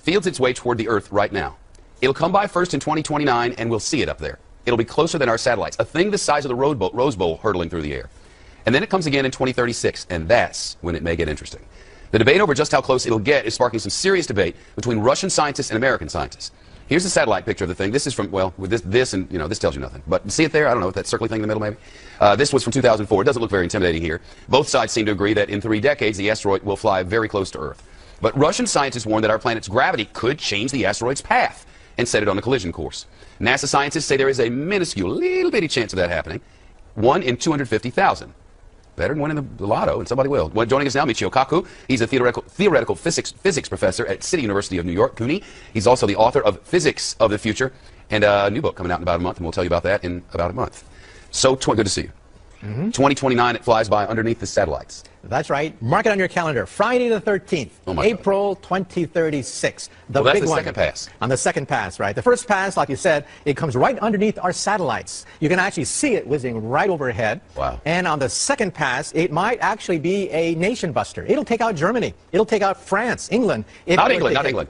fields its way toward the Earth right now. It'll come by first in 2029, and we'll see it up there. It'll be closer than our satellites, a thing the size of the Rose Bowl hurtling through the air. And then it comes again in 2036, and that's when it may get interesting. The debate over just how close it'll get is sparking some serious debate between Russian scientists and American scientists. Here's a satellite picture of the thing. This is from, well, with this and, this tells you nothing. But see it there? I don't know, that circly thing in the middle maybe? This was from 2004. It doesn't look very intimidating here. Both sides seem to agree that in 3 decades, the asteroid will fly very close to Earth. But Russian scientists warn that our planet's gravity could change the asteroid's path and set it on a collision course. NASA scientists say there is a minuscule, little bitty chance of that happening. 1 in 250,000. Better than winning the lotto, and somebody will. Well, joining us now, Michio Kaku. He's a theoretical physics professor at City University of New York, CUNY. He's also the author of Physics of the Future, and a new book coming out in about a month, and we'll tell you about that in about a month. So, good to see you. 2029, it flies by underneath the satellites. That's right. Mark it on your calendar. Friday the 13th, April 2036. Well, that's the second pass. On the second pass, right? The first pass, like you said, it comes right underneath our satellites. You can actually see it whizzing right overhead. Wow. And on the second pass, it might actually be a nation buster. It'll take out Germany. It'll take out France, England. Not England.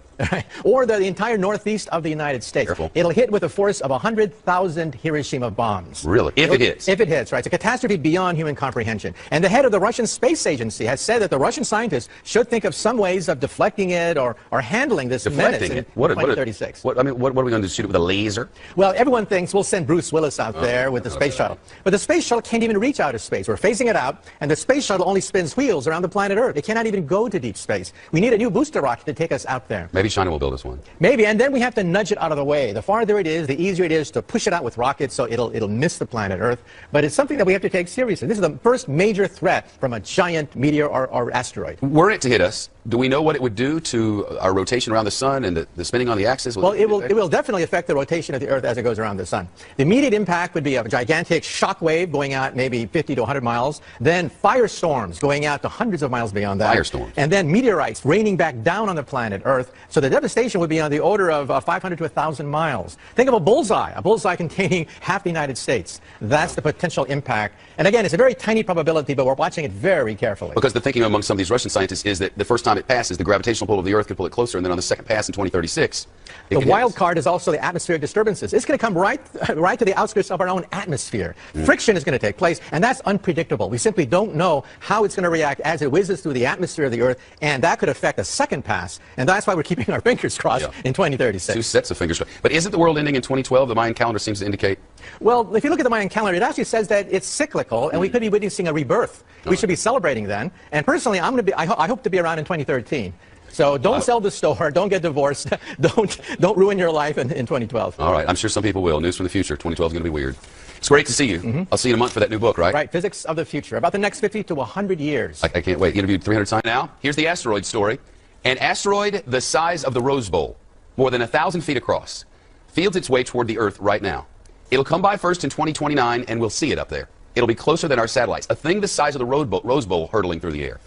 Or the entire northeast of the United States. Careful. It'll hit with a force of 100,000 Hiroshima bombs. Really? If it hits. If it hits, right. It's a catastrophe beyond human comprehension. And the head of the Russian Space Agency has said that the Russian scientists should think of some ways of deflecting it or handling this menace in 2036. What are we going to do, shoot it with a laser? Well, everyone thinks we'll send Bruce Willis out there with the space shuttle. But the space shuttle can't even reach outer space. We're phasing it out, and the space shuttle only spins wheels around the planet Earth. It cannot even go to deep space. We need a new booster rocket to take us out there. Maybe China will build us one. Maybe, and then we have to nudge it out of the way. The farther it is, the easier it is to push it out with rockets so it'll miss the planet Earth. But it's something that we have to take seriously. This is the first major threat from a giant meteor or asteroid. Were it to hit us, do we know what it would do to our rotation around the sun and the spinning on the axis? Well, it will definitely affect the rotation of the Earth as it goes around the sun. The immediate impact would be a gigantic shock wave going out maybe 50 to 100 miles, then firestorms going out to hundreds of miles beyond that. Firestorms. And then meteorites raining back down on the planet Earth. So the devastation would be on the order of 500 to 1,000 miles. Think of a bullseye containing half the United States. That's the potential impact. And again, it's a very tiny probability, but we're watching it very carefully. Because the thinking among some of these Russian scientists is that the first time it passes, the gravitational pull of the Earth could pull it closer, and then on the second pass in 2036, the wild card is also the atmospheric disturbances. It's going to come right to the outskirts of our own atmosphere. Friction is going to take place, and that's unpredictable. We simply don't know how it's going to react as it whizzes through the atmosphere of the Earth, and that could affect a second pass, and that's why we're keeping our fingers crossed in 2036. 2 sets of fingers crossed. But isn't the world ending in 2012? The Mayan calendar seems to indicate. Well, if you look at the Mayan calendar, it actually says that it's cyclical, and we could be witnessing a rebirth. We should be celebrating then. And personally, I hope to be around in 2013. So don't sell the store, don't get divorced, don't ruin your life in 2012. All right, I'm sure some people will. News from the future. 2012 is going to be weird. It's great to see you. I'll see you in a month for that new book, right? Right, Physics of the Future, about the next 50 to 100 years. I can't wait. Interviewed 300 times now. Here's the asteroid story. An asteroid the size of the Rose Bowl, more than 1,000 feet across, fields its way toward the Earth right now. It'll come by first in 2029, and we'll see it up there. It'll be closer than our satellites, a thing the size of the Rose Bowl hurtling through the air.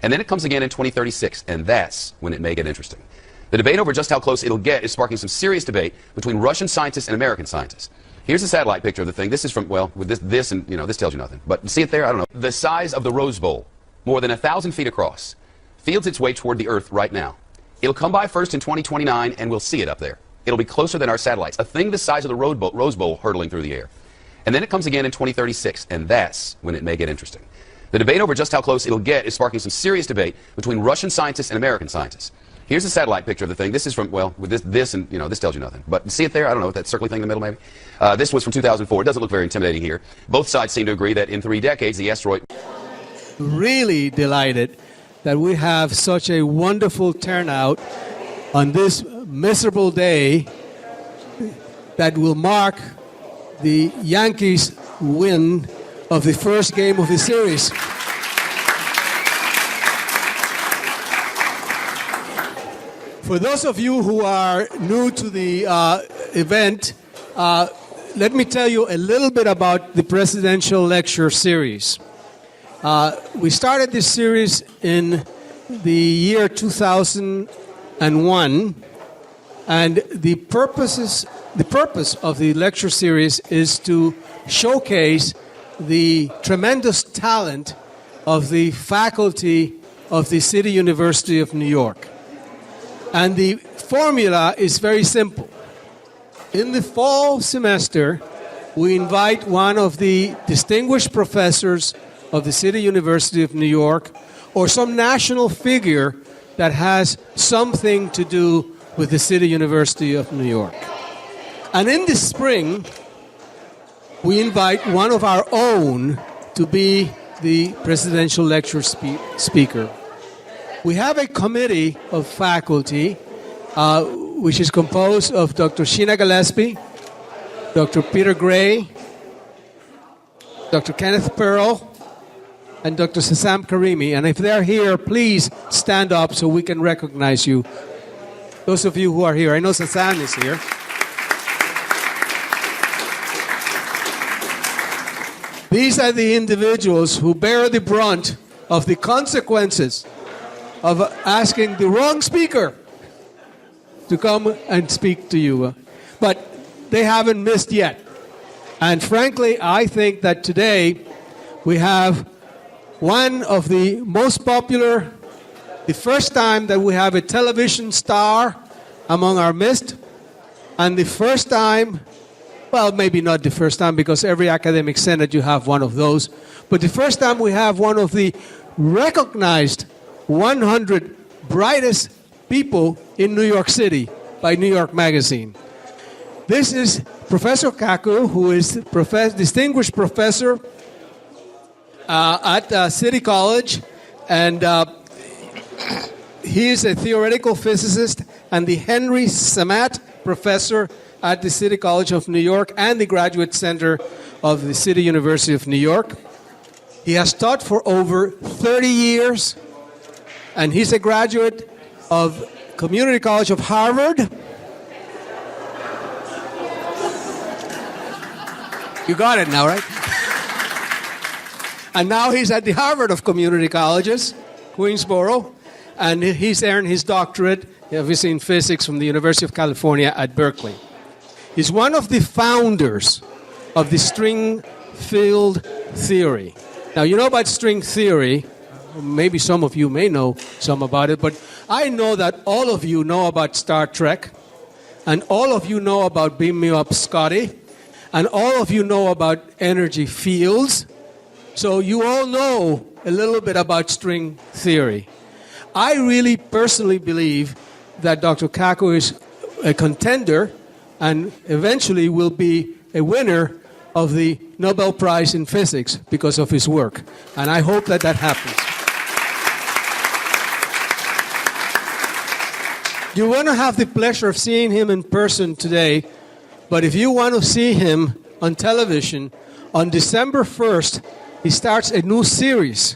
And then it comes again in 2036, and that's when it may get interesting. The debate over just how close it'll get is sparking some serious debate between Russian scientists and American scientists. Here's a satellite picture of the thing. This is from, well, with this and, this tells you nothing. But see it there? I don't know. The size of the Rose Bowl, more than 1,000 feet across, fields its way toward the Earth right now. It'll come by first in 2029, and we'll see it up there. It'll be closer than our satellites, a thing the size of the Rose Bowl hurtling through the air. And then it comes again in 2036, and that's when it may get interesting. The debate over just how close it'll get is sparking some serious debate between Russian scientists and American scientists. Here's a satellite picture of the thing. This is from, well, with this and, this tells you nothing. But see it there? I don't know, that circly thing in the middle maybe? This was from 2004. It doesn't look very intimidating here. Both sides seem to agree that in 3 decades, the asteroid... Really delighted that we have such a wonderful turnout on this miserable day that will mark the Yankees' win of the first game of the series. For those of you who are new to the event, let me tell you a little bit about the presidential lecture series. We started this series in the year 2001, and the purpose of the lecture series is to showcase the tremendous talent of the faculty of the City University of New York. And the formula is very simple. In the fall semester, we invite one of the distinguished professors of the City University of New York or some national figure that has something to do with the City University of New York. And in the spring, we invite one of our own to be the presidential lecture speaker. We have a committee of faculty which is composed of Dr. Sheena Gillespie, Dr. Peter Gray, Dr. Kenneth Pearl, and Dr. Sassam Karimi. And if they're here, please stand up so we can recognize you. Those of you who are here, I know Sassam is here. These are the individuals who bear the brunt of the consequences of asking the wrong speaker to come and speak to you. But they haven't missed yet. And frankly, I think that today we have one of the most popular, the first time that we have a television star among our midst, and the first time, well, maybe not the first time, because every academic senate you have one of those, but the first time we have one of the recognized 100 brightest people in New York City by New York Magazine. This is Professor Kaku, who is distinguished professor at City College, and he is a theoretical physicist and the Henry Samat Professor at the City College of New York and the Graduate Center of the City University of New York. He has taught for over 30 years, and he's a graduate of Community College of Harvard. You got it now, right? And now he's at the Harvard of Community Colleges, Queensboro, and he's earned his doctorate, obviously in physics, from the University of California at Berkeley. He's one of the founders of the string field theory. Now, you know about string theory. Maybe some of you may know some about it, but I know that all of you know about Star Trek, and all of you know about Beam Me Up, Scotty, and all of you know about energy fields. So you all know a little bit about string theory. I really personally believe that Dr. Kaku is a contender and eventually will be a winner of the Nobel Prize in Physics because of his work. And I hope that that happens. You want to have the pleasure of seeing him in person today, but if you want to see him on television, on December 1st, he starts a new series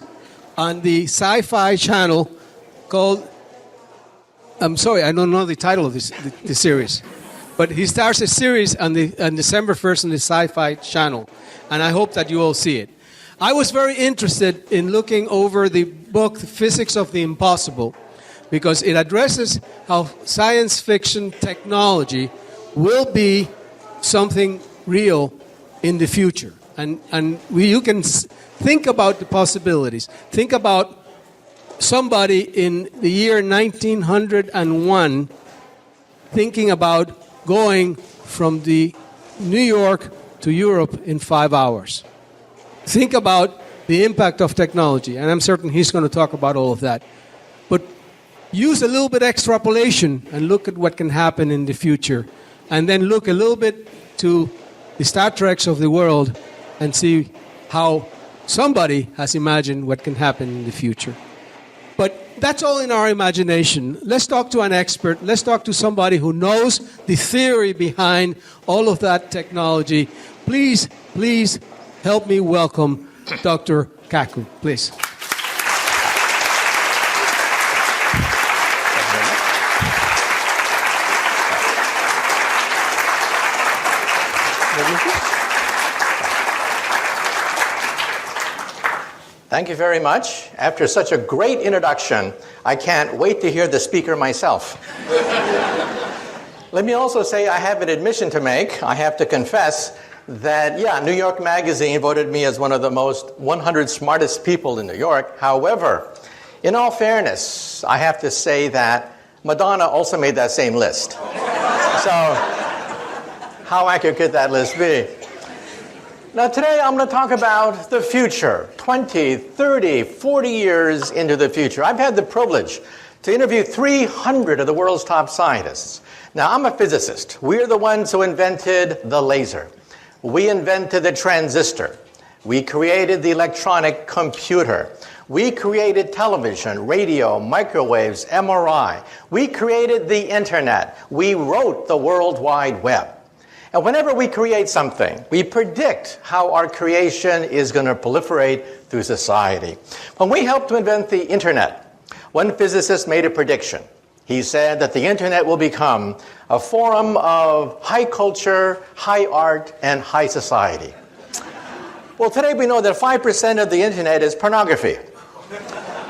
on the Sci-Fi Channel called, I'm sorry, I don't know the title of the series, but he starts a series on December 1st on the Sci-Fi Channel, and I hope that you all see it. I was very interested in looking over the book, Physics of the Impossible, because it addresses how science fiction technology will be something real in the future. And you can think about the possibilities. Think about somebody in the year 1901 thinking about going from the New York to Europe in 5 hours. Think about the impact of technology, and I'm certain he's going to talk about all of that. But use a little bit extrapolation and look at what can happen in the future, and then look a little bit to the Star Treks of the world and see how somebody has imagined what can happen in the future. But that's all in our imagination. Let's talk to an expert. Let's talk to somebody who knows the theory behind all of that technology. Please, please help me welcome Dr. Kaku, please. Thank you very much. After such a great introduction, I can't wait to hear the speaker myself. Let me also say I have an admission to make. I have to confess that, New York Magazine voted me as one of the most 100 smartest people in New York. However, in all fairness, I have to say that Madonna also made that same list. So, how accurate could that list be? Now, today I'm going to talk about the future, 20, 30, 40 years into the future. I've had the privilege to interview 300 of the world's top scientists. Now, I'm a physicist. We're the ones who invented the laser. We invented the transistor. We created the electronic computer. We created television, radio, microwaves, MRI. We created the internet. We wrote the World Wide Web. And whenever we create something, we predict how our creation is going to proliferate through society. When we helped to invent the internet, one physicist made a prediction. He said that the internet will become a forum of high culture, high art, and high society. Well, today we know that 5% of the internet is pornography.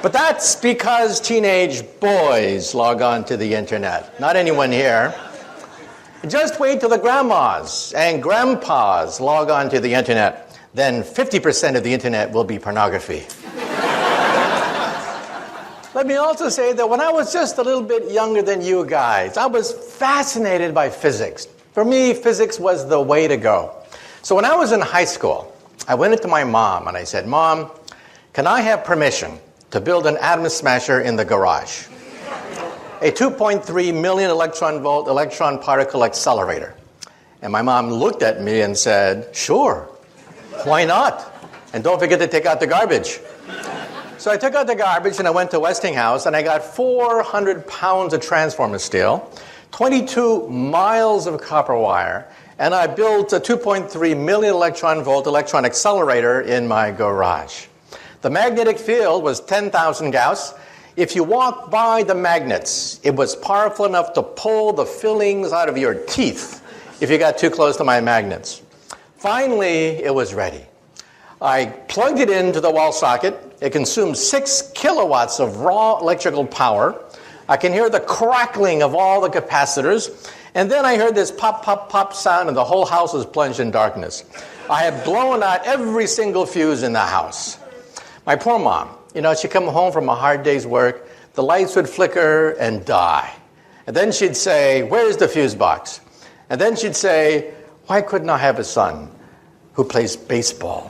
But that's because teenage boys log on to the internet, not anyone here. Just wait till the grandmas and grandpas log on to the internet. Then 50% of the internet will be pornography. Let me also say that when I was just a little bit younger than you guys, I was fascinated by physics. For me, physics was the way to go. So when I was in high school, I went into my mom and I said, "Mom, can I have permission to build an atom smasher in the garage? A 2.3 million electron volt electron particle accelerator." And my mom looked at me and said, "Sure, why not? And don't forget to take out the garbage." So I took out the garbage and I went to Westinghouse and I got 400 pounds of transformer steel, 22 miles of copper wire, and I built a 2.3 million electron volt electron accelerator in my garage. The magnetic field was 10,000 Gauss. If you walked by the magnets, it was powerful enough to pull the fillings out of your teeth if you got too close to my magnets. Finally, it was ready. I plugged it into the wall socket. It consumed 6 kilowatts of raw electrical power. I can hear the crackling of all the capacitors. And then I heard this pop, pop, pop sound, and the whole house was plunged in darkness. I had blown out every single fuse in the house. My poor mom, she'd come home from a hard day's work, the lights would flicker and die. And then she'd say, "Where's the fuse box?" And then she'd say, "Why couldn't I have a son who plays baseball?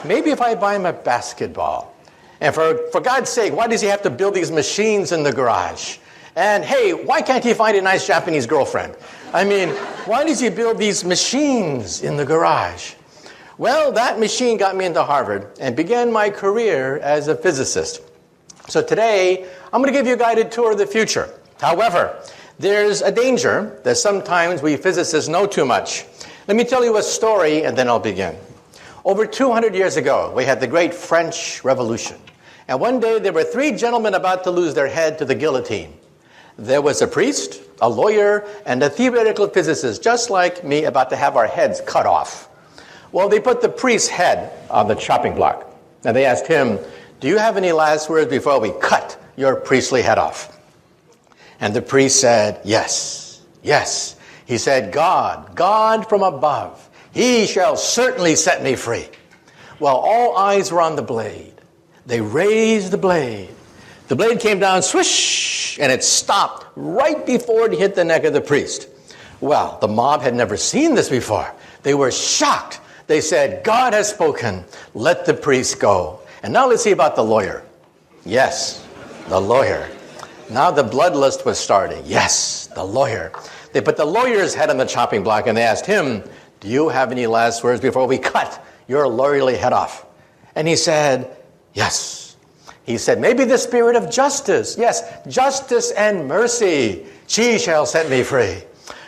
Maybe if I buy him a basketball. And for God's sake, why does he have to build these machines in the garage? And hey, why can't he find a nice Japanese girlfriend? I mean, why does he build these machines in the garage?" Well, that machine got me into Harvard and began my career as a physicist. So today, I'm going to give you a guided tour of the future. However, there's a danger that sometimes we physicists know too much. Let me tell you a story and then I'll begin. Over 200 years ago, we had the Great French Revolution. And one day, there were 3 gentlemen about to lose their head to the guillotine. There was a priest, a lawyer, and a theoretical physicist, just like me, about to have our heads cut off. Well, they put the priest's head on the chopping block. And they asked him, "Do you have any last words before we cut your priestly head off?" And the priest said, "Yes, yes." He said, God from above, he shall certainly set me free." Well, all eyes were on the blade. They raised the blade. The blade came down, swish, and it stopped right before it hit the neck of the priest. Well, the mob had never seen this before. They were shocked. They said, "God has spoken. Let the priest go." And now let's see about the lawyer. Yes, the lawyer. Now the bloodlust was starting. Yes, the lawyer. They put the lawyer's head on the chopping block and they asked him, "Do you have any last words before we cut your lawyerly head off?" And he said, "Yes." He said, "Maybe the spirit of justice. Yes, justice and mercy. She shall set me free."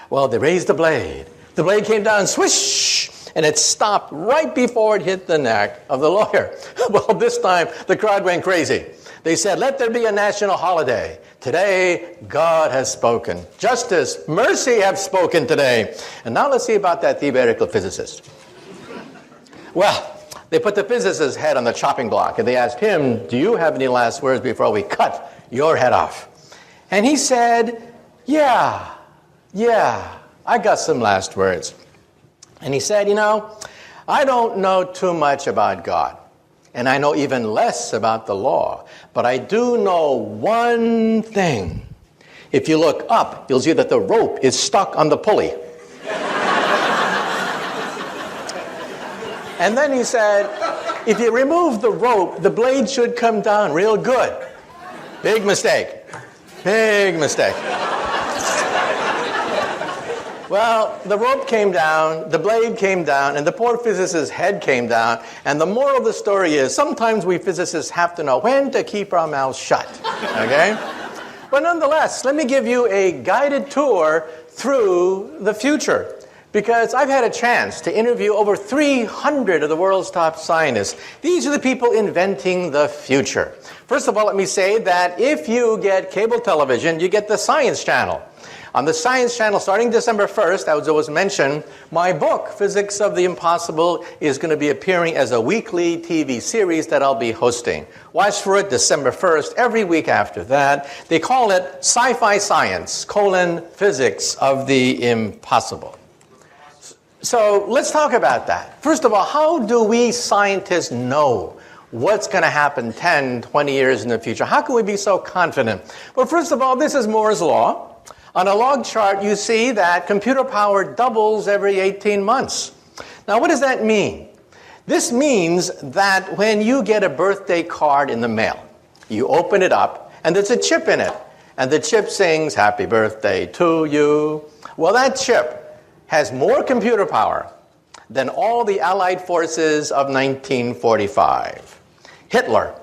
Well, they raised the blade. The blade came down, swish, and it stopped right before it hit the neck of the lawyer. Well, this time the crowd went crazy. They said, "Let there be a national holiday. Today, God has spoken. Justice, mercy have spoken today." And now let's see about that theoretical physicist. Well, they put the physicist's head on the chopping block and they asked him, "Do you have any last words before we cut your head off?" And he said, Yeah, I got some last words. And he said, "I don't know too much about God. And I know even less about the law. But I do know one thing. If you look up, you'll see that the rope is stuck on the pulley. And then he said, if you remove the rope, the blade should come down real good. Big mistake. Big mistake. Well, the rope came down, the blade came down, and the poor physicist's head came down. And the moral of the story is, sometimes we physicists have to know when to keep our mouths shut. Okay? But nonetheless, let me give you a guided tour through the future. Because I've had a chance to interview over 300 of the world's top scientists. These are the people inventing the future. First of all, let me say that if you get cable television, you get the Science Channel. On the Science Channel, starting December 1st, as was mentioned, my book, Physics of the Impossible, is going to be appearing as a weekly TV series that I'll be hosting. Watch for it December 1st, every week after that. They call it Sci-Fi Science, Physics of the Impossible. So let's talk about that. First of all, how do we scientists know what's going to happen 10, 20 years in the future? How can we be so confident? Well, first of all, this is Moore's Law. On a log chart, you see that computer power doubles every 18 months. Now, what does that mean? This means that when you get a birthday card in the mail, you open it up, and there's a chip in it. And the chip sings, "Happy birthday to you." Well, that chip has more computer power than all the Allied forces of 1945. Hitler,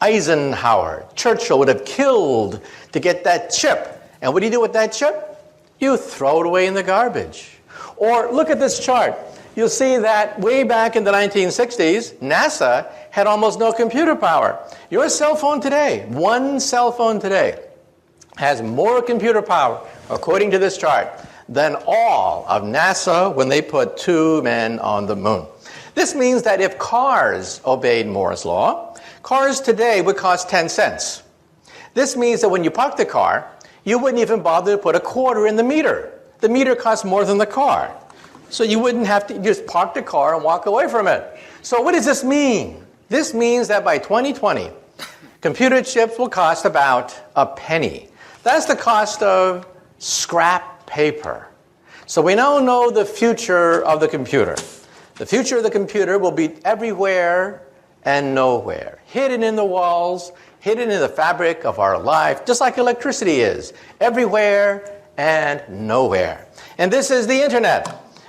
Eisenhower, Churchill would have killed to get that chip. And what do you do with that chip? You throw it away in the garbage. Or look at this chart. You'll see that way back in the 1960s, NASA had almost no computer power. Your cell phone today, one cell phone today, has more computer power, according to this chart, than all of NASA when they put 2 men on the moon. This means that if cars obeyed Moore's Law, cars today would cost 10 cents. This means that when you park the car, you wouldn't even bother to put a quarter in the meter. The meter costs more than the car. So you wouldn't have to just park the car and walk away from it. So what does this mean? This means that by 2020, computer chips will cost about a penny. That's the cost of scrap paper. So we now know the future of the computer. The future of the computer will be everywhere and nowhere, hidden in the walls, hidden in the fabric of our life, just like electricity is, everywhere and nowhere. And this is the internet.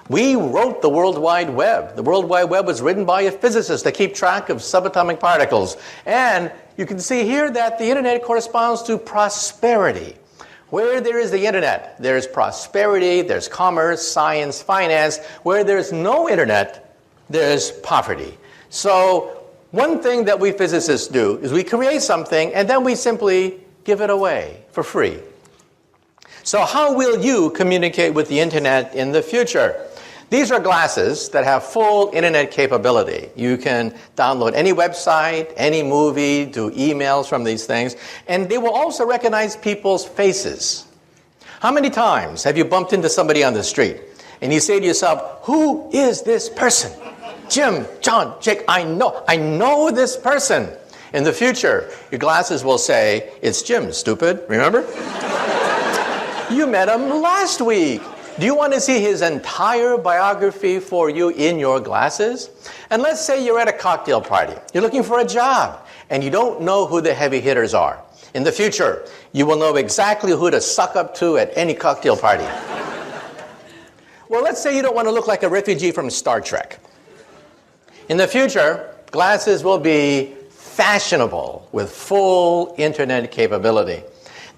We wrote the World Wide Web. The World Wide Web was written by a physicist to keep track of subatomic particles. And you can see here that the internet corresponds to prosperity. Where there is the internet, there's prosperity, there's commerce, science, finance. Where there's no internet, there's poverty. So one thing that we physicists do is we create something and then we simply give it away for free. So how will you communicate with the internet in the future? These are glasses that have full internet capability. You can download any website, any movie, do emails from these things, and they will also recognize people's faces. How many times have you bumped into somebody on the street and you say to yourself, "Who is this person? Jim, John, Jake, I know this person." In the future, your glasses will say, "It's Jim, stupid, remember?" You met him last week. Do you want to see his entire biography for you in your glasses? And let's say you're at a cocktail party. You're looking for a job, and you don't know who the heavy hitters are. In the future, you will know exactly who to suck up to at any cocktail party. Well, let's say you don't want to look like a refugee from Star Trek. In the future, glasses will be fashionable with full internet capability.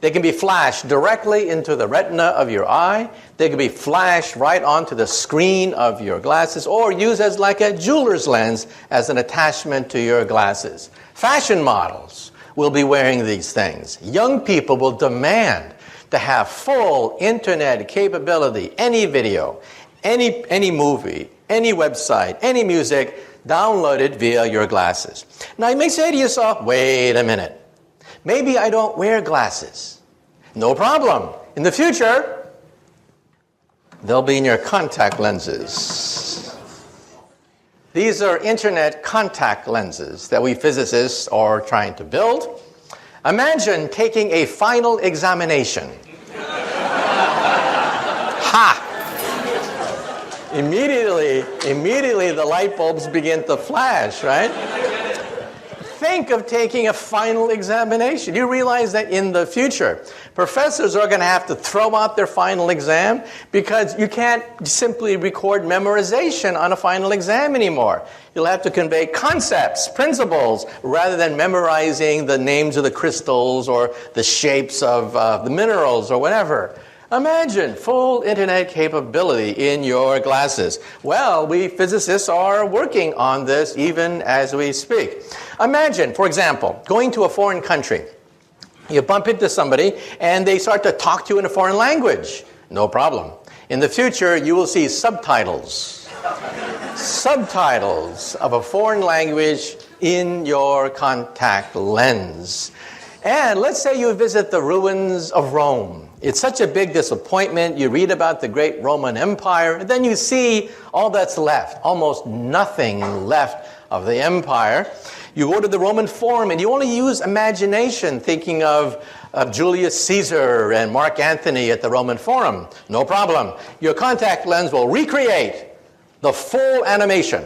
They can be flashed directly into the retina of your eye. They can be flashed right onto the screen of your glasses or used as like a jeweler's lens as an attachment to your glasses. Fashion models will be wearing these things. Young people will demand to have full internet capability, any video, any movie, any website, any music, downloaded via your glasses. Now you may say to yourself, wait a minute. Maybe I don't wear glasses. No problem. In the future, they'll be in your contact lenses. These are internet contact lenses that we physicists are trying to build. Imagine taking a final examination aha! Immediately the light bulbs begin to flash, right? Think of taking a final examination. You realize that in the future, professors are going to have to throw out their final exam because you can't simply record memorization on a final exam anymore. You'll have to convey concepts, principles, rather than memorizing the names of the crystals or the shapes of the minerals or whatever. Imagine full internet capability in your glasses. Well, we physicists are working on this even as we speak. Imagine, for example, going to a foreign country. You bump into somebody and they start to talk to you in a foreign language. No problem. In the future, you will see subtitles. Subtitles of a foreign language in your contact lens. And let's say you visit the ruins of Rome. It's such a big disappointment. You read about the great Roman Empire, and then you see all that's left, almost nothing left of the empire. You go to the Roman Forum, and you only use imagination, thinking of Julius Caesar and Mark Antony at the Roman Forum. No problem. Your contact lens will recreate the full animation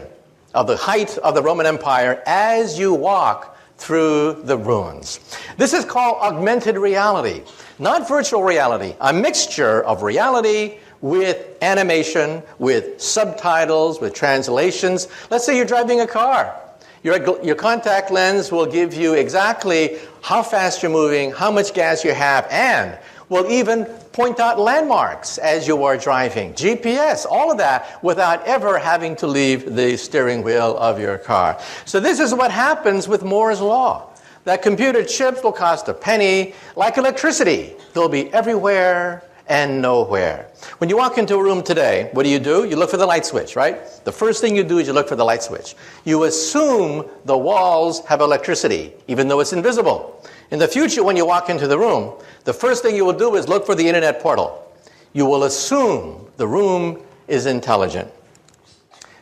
of the height of the Roman Empire as you walk through the ruins. This is called augmented reality, not virtual reality, a mixture of reality with animation, with subtitles, with translations. Let's say you're driving a car. Your contact lens will give you exactly how fast you're moving, how much gas you have, and will even point out landmarks as you are driving. GPS, all of that, without ever having to leave the steering wheel of your car. So this is what happens with Moore's Law. That computer chips will cost a penny, like electricity. They'll be everywhere and nowhere. When you walk into a room today, what do? You look for the light switch, right? The first thing you do is you look for the light switch. You assume the walls have electricity, even though it's invisible. In the future, when you walk into the room, the first thing you will do is look for the internet portal. You will assume the room is intelligent.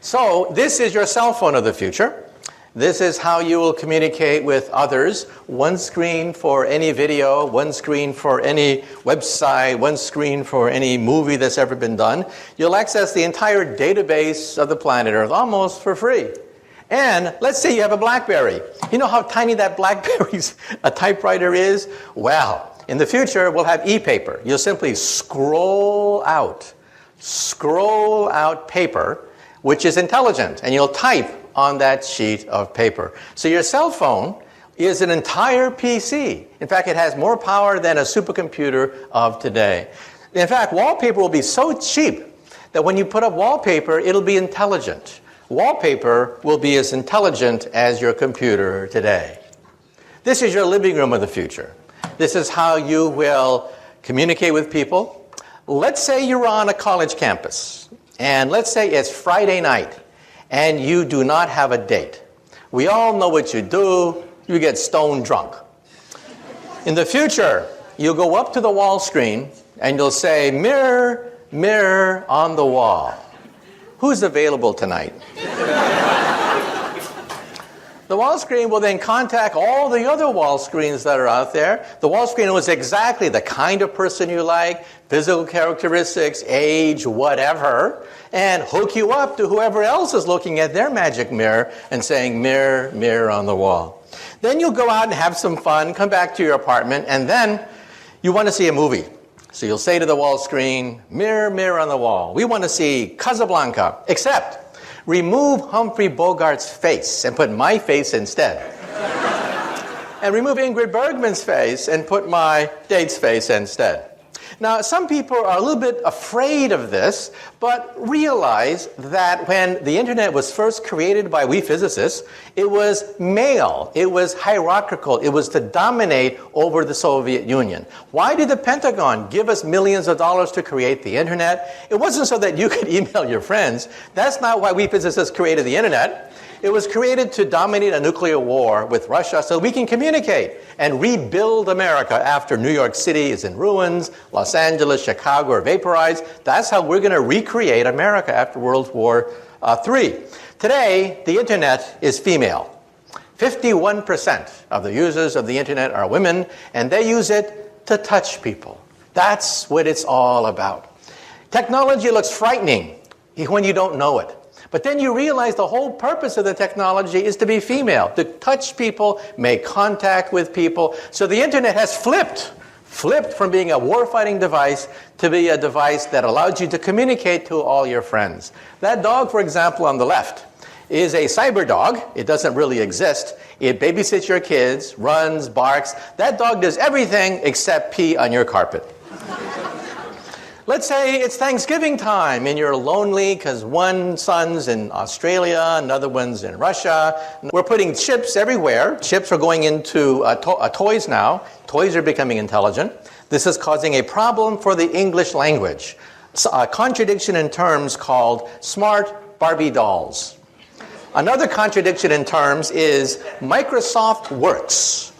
So this is your cell phone of the future. This is how you will communicate with others. One screen for any video, one screen for any website, one screen for any movie that's ever been done. You'll access the entire database of the planet Earth almost for free. And let's say you have a BlackBerry. You know how tiny that BlackBerry's a typewriter is? Well, in the future, we'll have e-paper. You'll simply scroll out paper, which is intelligent, and you'll type on that sheet of paper. So your cell phone is an entire PC. In fact, it has more power than a supercomputer of today. In fact, wallpaper will be so cheap that when you put up wallpaper, it'll be intelligent. Wallpaper will be as intelligent as your computer today. This is your living room of the future. This is how you will communicate with people. Let's say you're on a college campus, and let's say it's Friday night, and you do not have a date. We all know what you do. You get stone drunk. In the future, you'll go up to the wall screen, and you'll say, "Mirror, mirror on the wall, who's available tonight?" The wall screen will then contact all the other wall screens that are out there. The wall screen knows exactly the kind of person you like, physical characteristics, age, whatever, and hook you up to whoever else is looking at their magic mirror and saying, "Mirror, mirror on the wall." Then you'll go out and have some fun, come back to your apartment, and then you want to see a movie. So you'll say to the wall screen, "Mirror, mirror on the wall, we want to see Casablanca, except remove Humphrey Bogart's face and put my face instead. And remove Ingrid Bergman's face and put my date's face instead." Now, some people are a little bit afraid of this, but realize that when the internet was first created by we physicists, it was male, it was hierarchical, it was to dominate over the Soviet Union. Why did the Pentagon give us millions of dollars to create the internet? It wasn't so that you could email your friends. That's not why we physicists created the internet. It was created to dominate a nuclear war with Russia so we can communicate and rebuild America after New York City is in ruins, Los Angeles, Chicago are vaporized. That's how we're going to recreate America after World War III. Today, the internet is female. 51% of the users of the internet are women, and they use it to touch people. That's what it's all about. Technology looks frightening when you don't know it. But then you realize the whole purpose of the technology is to be female, to touch people, make contact with people. So the internet has flipped from being a war-fighting device to be a device that allows you to communicate to all your friends. That dog, for example, on the left, is a cyber dog. It doesn't really exist. It babysits your kids, runs, barks. That dog does everything except pee on your carpet. Let's say it's Thanksgiving time and you're lonely because one son's in Australia, another one's in Russia. We're putting chips everywhere. Chips are going into toys now. Toys are becoming intelligent. This is causing a problem for the English language. A contradiction in terms called smart Barbie dolls. Another contradiction in terms is Microsoft Works.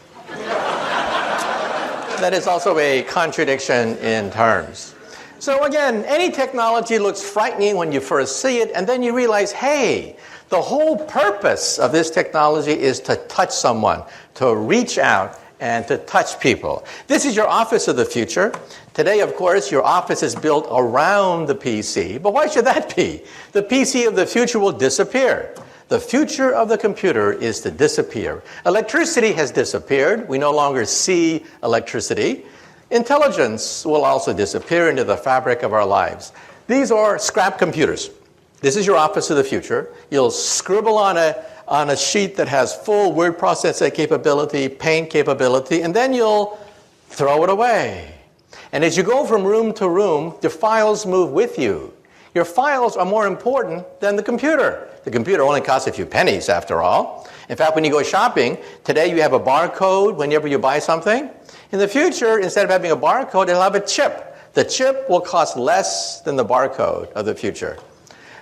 That is also a contradiction in terms. So again, any technology looks frightening when you first see it, and then you realize, hey, the whole purpose of this technology is to touch someone, to reach out and to touch people. This is your office of the future. Today, of course, your office is built around the PC, but why should that be? The PC of the future will disappear. The future of the computer is to disappear. Electricity has disappeared. We no longer see electricity. Intelligence will also disappear into the fabric of our lives. These are scrap computers. This is your office of the future. You'll scribble on a sheet that has full word processing capability, paint capability, and then you'll throw it away. And as you go from room to room, the files move with you. Your files are more important than the computer. The computer only costs a few pennies, after all. In fact, when you go shopping, today you have a barcode whenever you buy something. In the future, instead of having a barcode, it'll have a chip. The chip will cost less than the barcode of the future.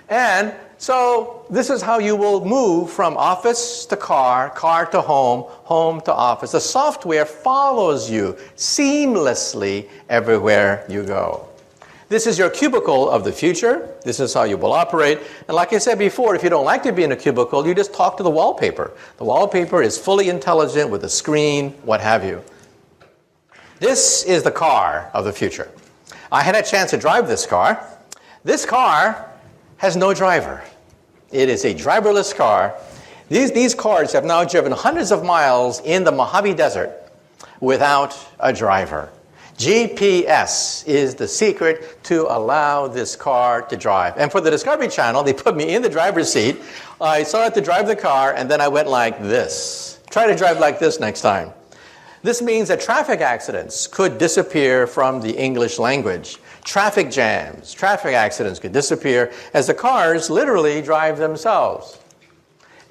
And so this is how you will move from office to car, car to home, home to office. The software follows you seamlessly everywhere you go. This is your cubicle of the future. This is how you will operate. And like I said before, if you don't like to be in a cubicle, you just talk to the wallpaper. The wallpaper is fully intelligent with a screen, what have you. This is the car of the future. I had a chance to drive this car. This car has no driver. It is a driverless car. These cars have now driven hundreds of miles in the Mojave Desert without a driver. GPS is the secret to allow this car to drive. And for the Discovery Channel, they put me in the driver's seat. I started to drive the car, and then I went like this. Try to drive like this next time. This means that traffic accidents could disappear from the English language. Traffic jams, traffic accidents could disappear as the cars literally drive themselves.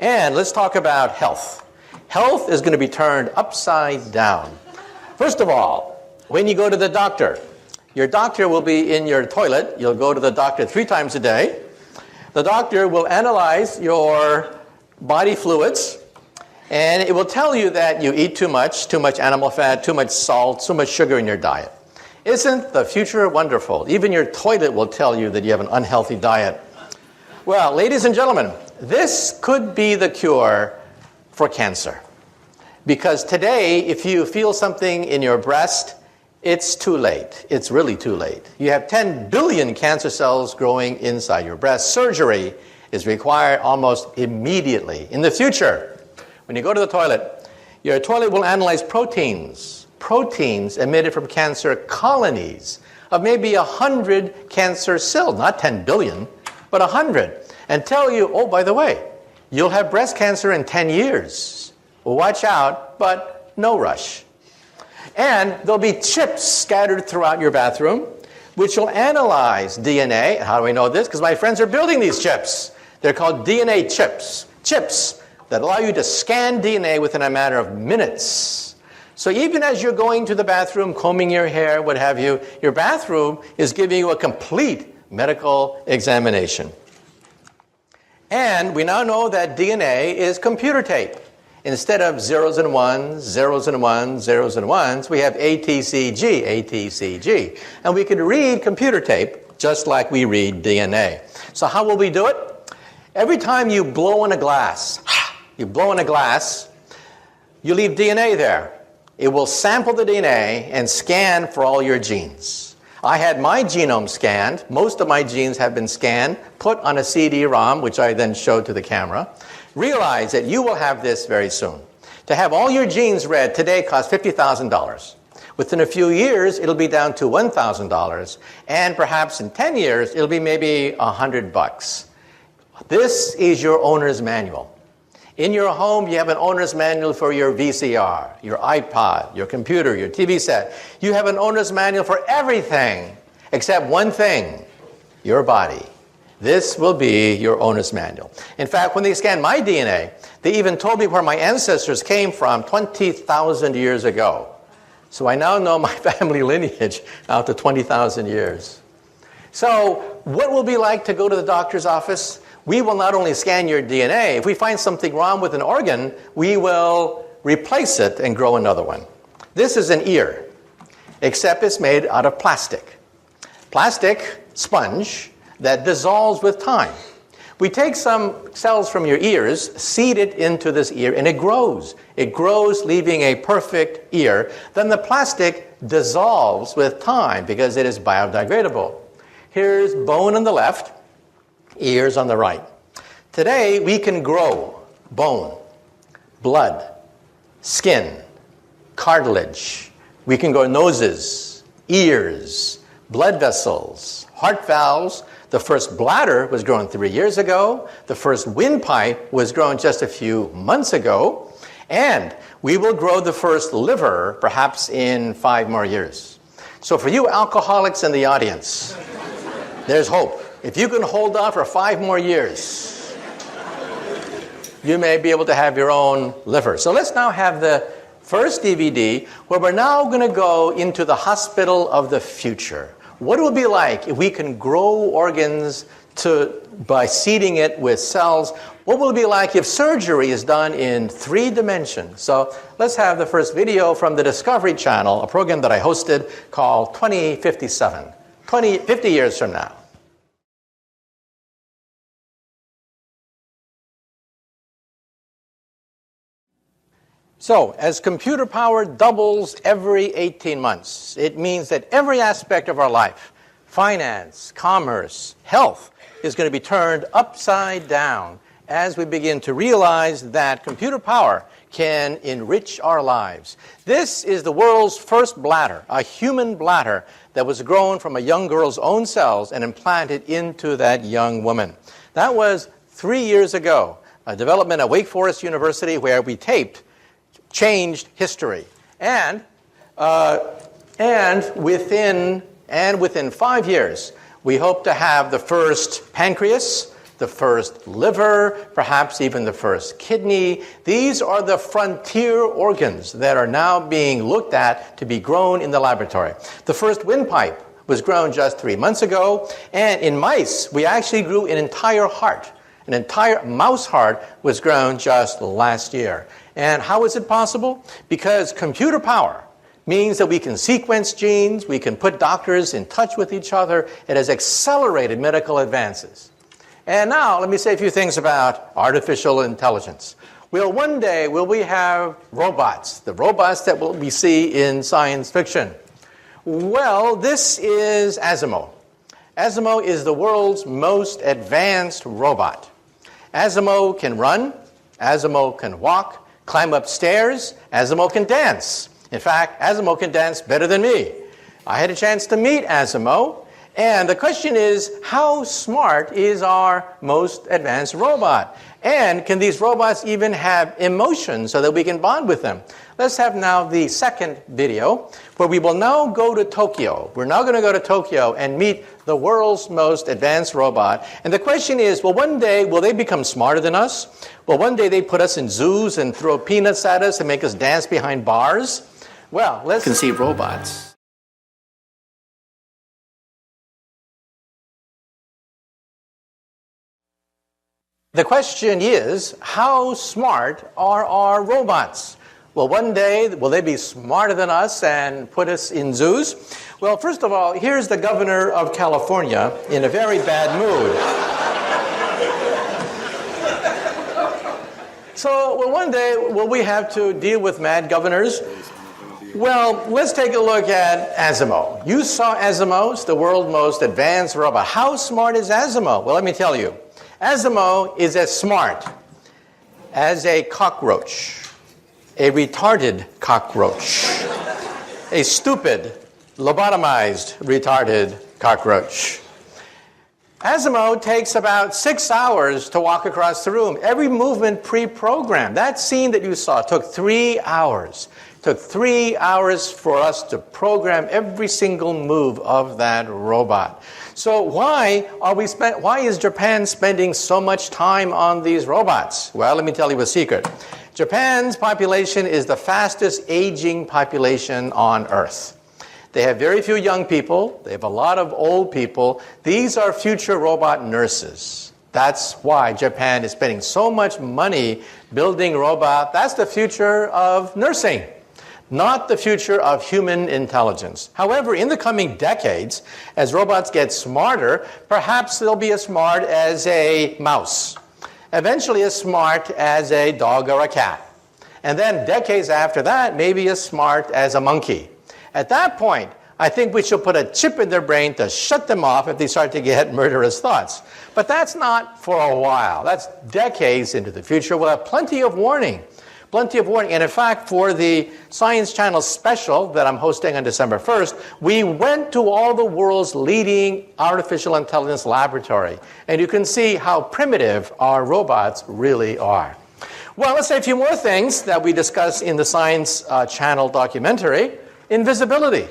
And let's talk about health. Health is going to be turned upside down. First of all, when you go to the doctor, your doctor will be in your toilet. You'll go to the doctor 3 times a day. The doctor will analyze your body fluids, and it will tell you that you eat too much animal fat, too much salt, too much sugar in your diet. Isn't the future wonderful? Even your toilet will tell you that you have an unhealthy diet. Well, ladies and gentlemen, this could be the cure for cancer. Because today, if you feel something in your breast, it's too late. It's really too late. You have 10 billion cancer cells growing inside your breast. Surgery is required almost immediately. In the future, when you go to the toilet, your toilet will analyze proteins emitted from cancer colonies of maybe 100 cancer cells, not 10 billion, but 100, and tell you, oh, by the way, you'll have breast cancer in 10 years. Well, watch out, but no rush. And there'll be chips scattered throughout your bathroom, which will analyze DNA. How do we know this? Because my friends are building these chips. They're called DNA chips. Chips that allow you to scan DNA within a matter of minutes. So even as you're going to the bathroom, combing your hair, what have you, your bathroom is giving you a complete medical examination. And we now know that DNA is computer tape. Instead of zeros and ones, zeros and ones, zeros and ones, we have ATCG, ATCG. And we could read computer tape just like we read DNA. So how will we do it? Every time you blow in a glass, you leave DNA there. It will sample the DNA and scan for all your genes. I had my genome scanned. Most of my genes have been scanned, put on a CD-ROM, which I then showed to the camera. Realize that you will have this very soon. To have all your genes read today costs $50,000. Within a few years, it'll be down to $1,000. And perhaps in 10 years, it'll be maybe $100. This is your owner's manual. In your home, you have an owner's manual for your VCR, your iPod, your computer, your TV set. You have an owner's manual for everything except one thing, your body. This will be your owner's manual. In fact, when they scanned my DNA, they even told me where my ancestors came from 20,000 years ago. So I now know my family lineage out to 20,000 years. So what will it be like to go to the doctor's office? We will not only scan your DNA. If we find something wrong with an organ, we will replace it and grow another one. This is an ear, except it's made out of plastic. Plastic sponge that dissolves with time. We take some cells from your ears, seed it into this ear, and it grows. It grows, leaving a perfect ear. Then the plastic dissolves with time because it is biodegradable. Here's bone on the left, ears on the right. Today, we can grow bone, blood, skin, cartilage. We can grow noses, ears, blood vessels, heart valves. The first bladder was grown 3 years ago. The first windpipe was grown just a few months ago. And we will grow the first liver perhaps in 5 more years. So for you alcoholics in the audience, there's hope. If you can hold on for 5 more years, you may be able to have your own liver. So let's now have the first DVD where we're now going to go into the hospital of the future. What it will be like if we can grow organs by seeding it with cells. What will it be like if surgery is done in 3 dimensions? So let's have the first video from the Discovery Channel, a program that I hosted called 2057, 50 years from now. So, as computer power doubles every 18 months, it means that every aspect of our life, finance, commerce, health, is going to be turned upside down as we begin to realize that computer power can enrich our lives. This is the world's first bladder, a human bladder that was grown from a young girl's own cells and implanted into that young woman. That was 3 years ago, a development at Wake Forest University where we taped changed history. And within 5 years, we hope to have the first pancreas, the first liver, perhaps even the first kidney. These are the frontier organs that are now being looked at to be grown in the laboratory. The first windpipe was grown just 3 months ago, and in mice, we actually grew an entire heart. An entire mouse heart was grown just last year. And how is it possible? Because computer power means that we can sequence genes, we can put doctors in touch with each other. It has accelerated medical advances. And now, let me say a few things about artificial intelligence. Well, one day, will we have robots, the robots that we see in science fiction? Well, this is Asimo. Asimo is the world's most advanced robot. Asimo can run, Asimo can walk, climb up stairs, Asimo can dance. In fact, Asimo can dance better than me. I had a chance to meet Asimo, and the question is, how smart is our most advanced robot? And can these robots even have emotions so that we can bond with them? Let's have now the second video, where we will now go to Tokyo. We're now going to go to Tokyo and meet the world's most advanced robot. And the question is, well, one day, will they become smarter than us? Well, one day they put us in zoos and throw peanuts at us and make us dance behind bars? Well, let's conceive robots. The question is, how smart are our robots? Well, one day, will they be smarter than us and put us in zoos? Well, first of all, here's the governor of California in a very bad mood. So, well, one day, will we have to deal with mad governors? Well, let's take a look at Asimo. You saw Asimo, the world's most advanced robot. How smart is Asimo? Well, let me tell you. Asimo is as smart as a cockroach, a retarded cockroach, a stupid, lobotomized, retarded cockroach. Asimo takes about 6 hours to walk across the room. Every movement pre-programmed. That scene that you saw took 3 hours. Took 3 hours for us to program every single move of that robot. So why is Japan spending so much time on these robots? Well, let me tell you a secret. Japan's population is the fastest aging population on Earth. They have very few young people. They have a lot of old people. These are future robot nurses. That's why Japan is spending so much money building robots. That's the future of nursing, not the future of human intelligence. However, in the coming decades, as robots get smarter, perhaps they'll be as smart as a mouse, eventually as smart as a dog or a cat. And then decades after that, maybe as smart as a monkey. At that point, I think we should put a chip in their brain to shut them off if they start to get murderous thoughts. But that's not for a while. That's decades into the future. We'll have plenty of warning. Plenty of warning. And in fact, for the Science Channel special that I'm hosting on December 1st, we went to all the world's leading artificial intelligence laboratory. And you can see how primitive our robots really are. Well, let's say a few more things that we discussed in the Science Channel documentary. Invisibility.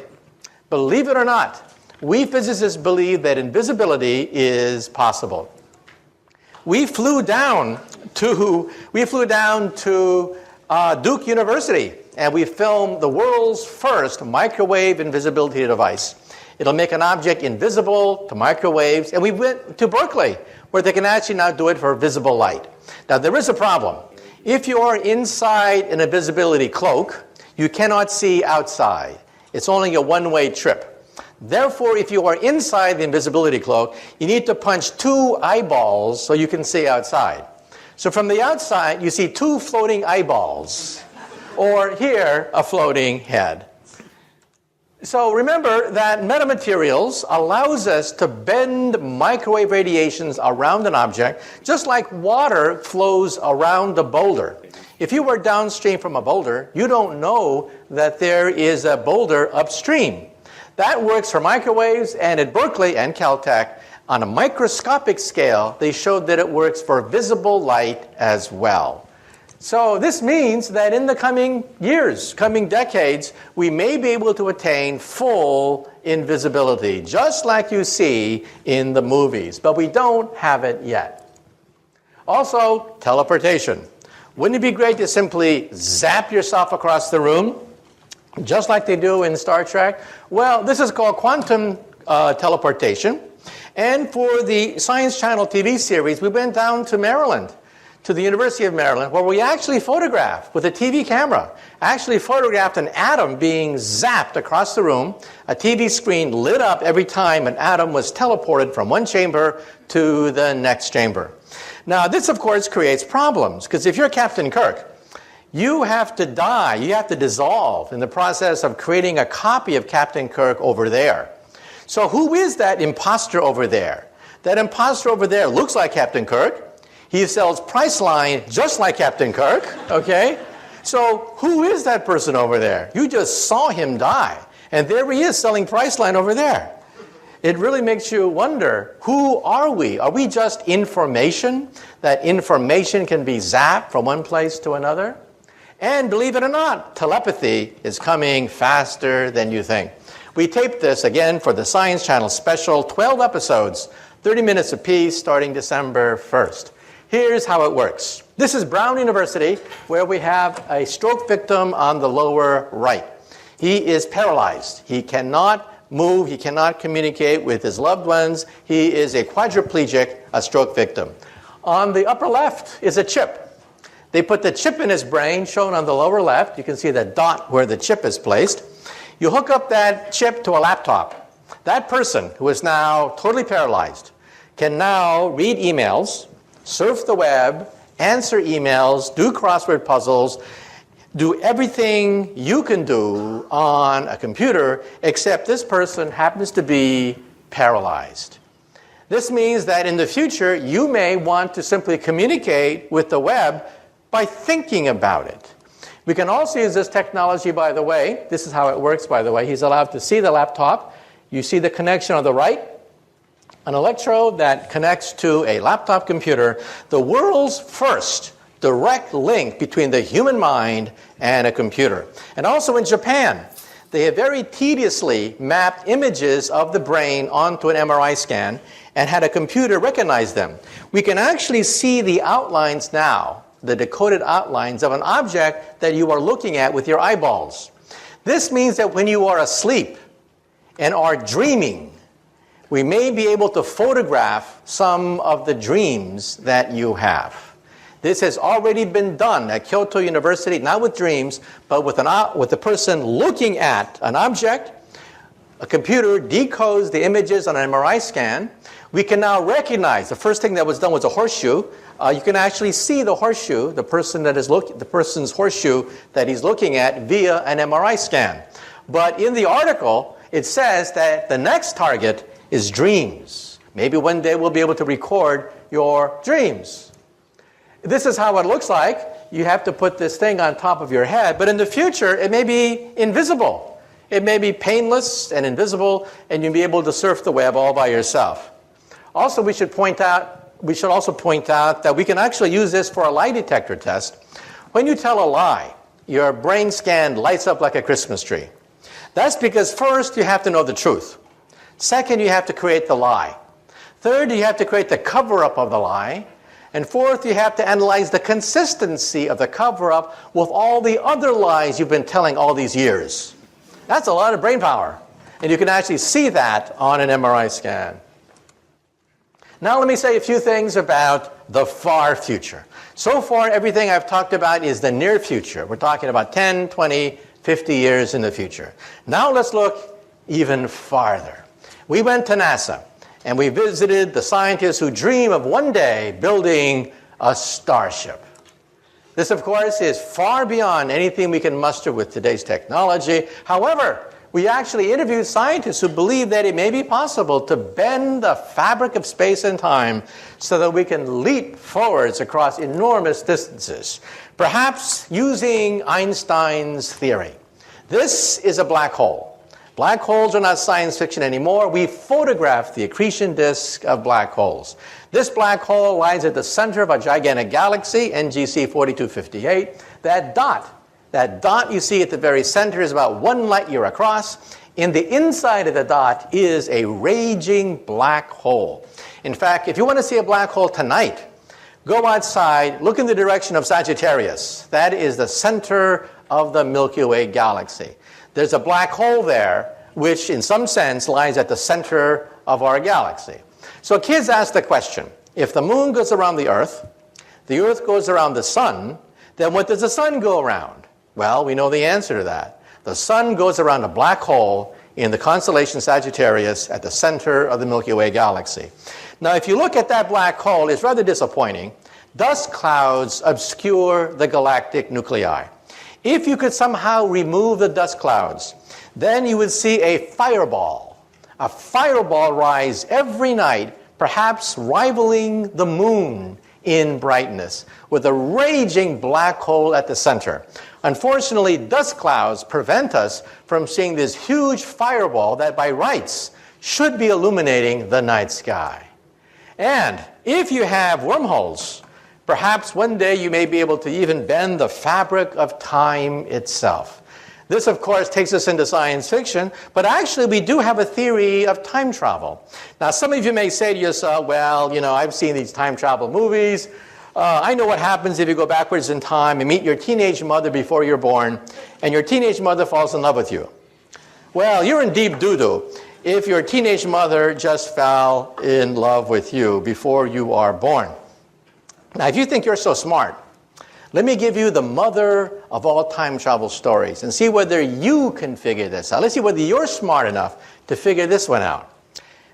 Believe it or not, we physicists believe that invisibility is possible. We flew down to Duke University, and we filmed the world's first microwave invisibility device. It'll make an object invisible to microwaves, and we went to Berkeley, where they can actually now do it for visible light. Now, there is a problem. If you are inside an invisibility cloak, you cannot see outside. It's only a one-way trip. Therefore, if you are inside the invisibility cloak, you need to punch 2 eyeballs so you can see outside. So from the outside, you see 2 floating eyeballs, or here, a floating head. So remember that metamaterials allows us to bend microwave radiations around an object, just like water flows around a boulder. If you were downstream from a boulder, you don't know that there is a boulder upstream. That works for microwaves, and at Berkeley and Caltech, on a microscopic scale, they showed that it works for visible light as well. So this means that in the coming years, coming decades, we may be able to attain full invisibility, just like you see in the movies, but we don't have it yet. Also, teleportation. Wouldn't it be great to simply zap yourself across the room, just like they do in Star Trek? Well, this is called quantum teleportation. And for the Science Channel TV series, we went down to Maryland, to the University of Maryland, where we actually photographed, with a TV camera, actually photographed an atom being zapped across the room. A TV screen lit up every time an atom was teleported from one chamber to the next chamber. Now, this, of course, creates problems, because if you're Captain Kirk, you have to die, you have to dissolve in the process of creating a copy of Captain Kirk over there. So who is that imposter over there? That imposter over there looks like Captain Kirk. He sells Priceline just like Captain Kirk, okay? So who is that person over there? You just saw him die, and there he is selling Priceline over there. It really makes you wonder, who are we? Are we just information? That information can be zapped from one place to another? And believe it or not, telepathy is coming faster than you think. We taped this again for the Science Channel special, 12 episodes, 30 minutes apiece, starting December 1st. Here's how it works. This is Brown University, where we have a stroke victim on the lower right. He is paralyzed. He cannot move. He cannot communicate with his loved ones. He is a quadriplegic, a stroke victim. On the upper left is a chip. They put the chip in his brain, shown on the lower left. You can see the dot where the chip is placed. You hook up that chip to a laptop. That person, who is now totally paralyzed, can now read emails, surf the web, answer emails, do crossword puzzles, do everything you can do on a computer, except this person happens to be paralyzed. This means that in the future, you may want to simply communicate with the web by thinking about it. We can also use this technology, by the way. This is how it works, by the way. He's allowed to see the laptop. You see the connection on the right, an electrode that connects to a laptop computer, the world's first direct link between the human mind and a computer. And also in Japan, they have very tediously mapped images of the brain onto an MRI scan and had a computer recognize them. We can actually see the outlines now, the decoded outlines of an object that you are looking at with your eyeballs. This means that when you are asleep and are dreaming, we may be able to photograph some of the dreams that you have. This has already been done at Kyoto University, not with dreams, but with the person looking at an object. A computer decodes the images on an MRI scan. We can now recognize, the first thing that was done was a horseshoe. You can actually see the horseshoe, the person's horseshoe that he's looking at via an MRI scan. But in the article, it says that the next target is dreams. Maybe one day we'll be able to record your dreams. This is how it looks like. You have to put this thing on top of your head, but in the future, it may be invisible. It may be painless and invisible, and you'll be able to surf the web all by yourself. Also, we should also point out that we can actually use this for a lie detector test. When you tell a lie, your brain scan lights up like a Christmas tree. That's because first, you have to know the truth. Second, you have to create the lie. Third, you have to create the cover-up of the lie. And fourth, you have to analyze the consistency of the cover-up with all the other lies you've been telling all these years. That's a lot of brain power. And you can actually see that on an MRI scan. Now let me say a few things about the far future. So far, everything I've talked about is the near future. We're talking about 10, 20, 50 years in the future. Now let's look even farther. We went to NASA. And we visited the scientists who dream of one day building a starship. This, of course, is far beyond anything we can muster with today's technology. However, we actually interviewed scientists who believe that it may be possible to bend the fabric of space and time so that we can leap forwards across enormous distances, perhaps using Einstein's theory. This is a black hole. Black holes are not science fiction anymore. We photographed the accretion disk of black holes. This black hole lies at the center of a gigantic galaxy, NGC 4258. That dot you see at the very center is about 1 light year across. In the inside of the dot is a raging black hole. In fact, if you want to see a black hole tonight, go outside, look in the direction of Sagittarius. That is the center of the Milky Way galaxy. There's a black hole there, which in some sense lies at the center of our galaxy. So kids ask the question, if the moon goes around the Earth goes around the sun, then what does the sun go around? Well, we know the answer to that. The sun goes around a black hole in the constellation Sagittarius at the center of the Milky Way galaxy. Now, if you look at that black hole, it's rather disappointing. Dust clouds obscure the galactic nuclei. If you could somehow remove the dust clouds, then you would see a fireball rise every night, perhaps rivaling the moon in brightness, with a raging black hole at the center. Unfortunately, dust clouds prevent us from seeing this huge fireball that by rights should be illuminating the night sky. And if you have wormholes, perhaps one day you may be able to even bend the fabric of time itself. This, of course, takes us into science fiction, but actually we do have a theory of time travel. Now, some of you may say to yourself, well, I've seen these time travel movies. I know what happens if you go backwards in time and meet your teenage mother before you're born, and your teenage mother falls in love with you. Well, you're in deep doo-doo if your teenage mother just fell in love with you before you are born. Now, if you think you're so smart, let me give you the mother of all time travel stories and see whether you can figure this out. Let's see whether you're smart enough to figure this one out.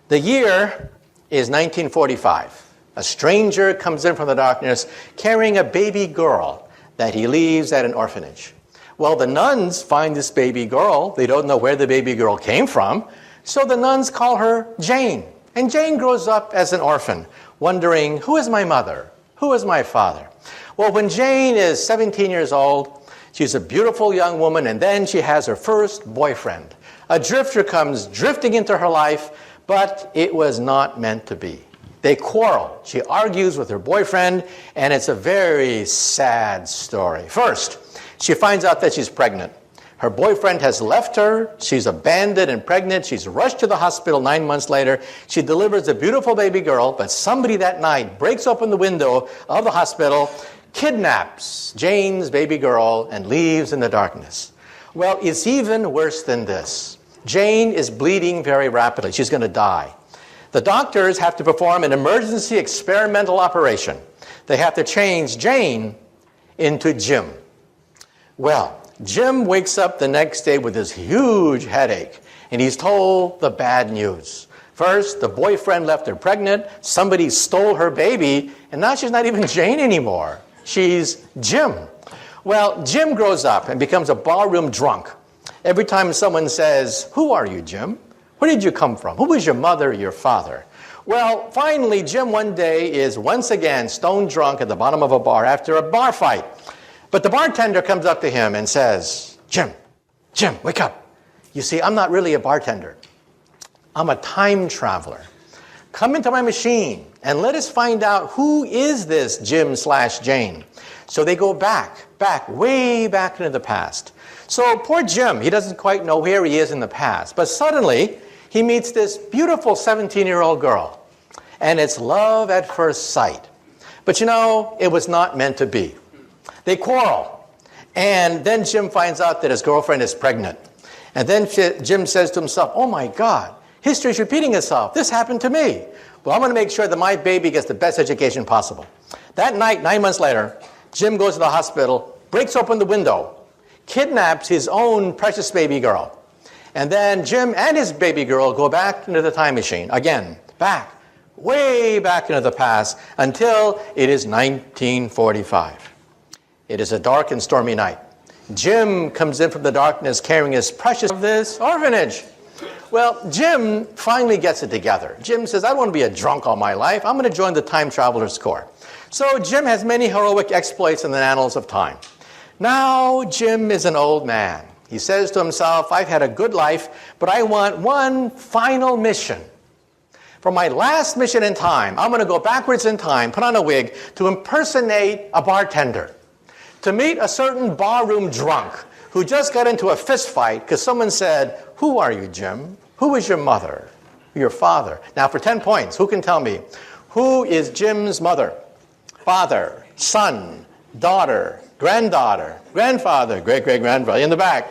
The year is 1945. A stranger comes in from the darkness carrying a baby girl that he leaves at an orphanage. Well, the nuns find this baby girl. They don't know where the baby girl came from. So the nuns call her Jane. And Jane grows up as an orphan, wondering, who is my mother? Who is my father? Well, when Jane is 17 years old, she's a beautiful young woman, and then she has her first boyfriend. A drifter comes drifting into her life, but it was not meant to be. They quarrel. She argues with her boyfriend, and it's a very sad story. First, she finds out that she's pregnant. Her boyfriend has left her. She's abandoned and pregnant. She's rushed to the hospital 9 months later. She delivers a beautiful baby girl, but somebody that night breaks open the window of the hospital, kidnaps Jane's baby girl, and leaves in the darkness. Well, it's even worse than this. Jane is bleeding very rapidly. She's going to die. The doctors have to perform an emergency experimental operation. They have to change Jane into Jim. Well, Jim wakes up the next day with this huge headache, and he's told the bad news. First, the boyfriend left her pregnant, somebody stole her baby, and now she's not even Jane anymore. She's Jim. Well, Jim grows up and becomes a barroom drunk. Every time someone says, who are you, Jim? Where did you come from? Who was your mother, your father? Well, finally, Jim one day is once again stone drunk at the bottom of a bar after a bar fight. But the bartender comes up to him and says, Jim, wake up. You see, I'm not really a bartender. I'm a time traveler. Come into my machine and let us find out who is this Jim/Jane. So they go back, way back into the past. So poor Jim, he doesn't quite know where he is in the past. But suddenly, he meets this beautiful 17-year-old girl. And it's love at first sight. But you know, it was not meant to be. They quarrel. And then Jim finds out that his girlfriend is pregnant. And then Jim says to himself, oh my God, history's repeating itself. This happened to me. Well, I'm going to make sure that my baby gets the best education possible. That night, 9 months later, Jim goes to the hospital, breaks open the window, kidnaps his own precious baby girl. And then Jim and his baby girl go back into the time machine. Again, way back into the past, until it is 1945. It is a dark and stormy night. Jim comes in from the darkness carrying his precious of this orphanage. Well, Jim finally gets it together. Jim says, I don't want to be a drunk all my life. I'm going to join the Time Travelers Corps. So Jim has many heroic exploits in the annals of time. Now Jim is an old man. He says to himself, I've had a good life, but I want one final mission. For my last mission in time, I'm going to go backwards in time, put on a wig, to impersonate a bartender. To meet a certain barroom drunk who just got into a fist fight because someone said, who are you, Jim? Who is your mother? Your father? Now for 10 points, who can tell me? Who is Jim's mother? Father, son, daughter, granddaughter, grandfather, great-great-grandfather, in the back.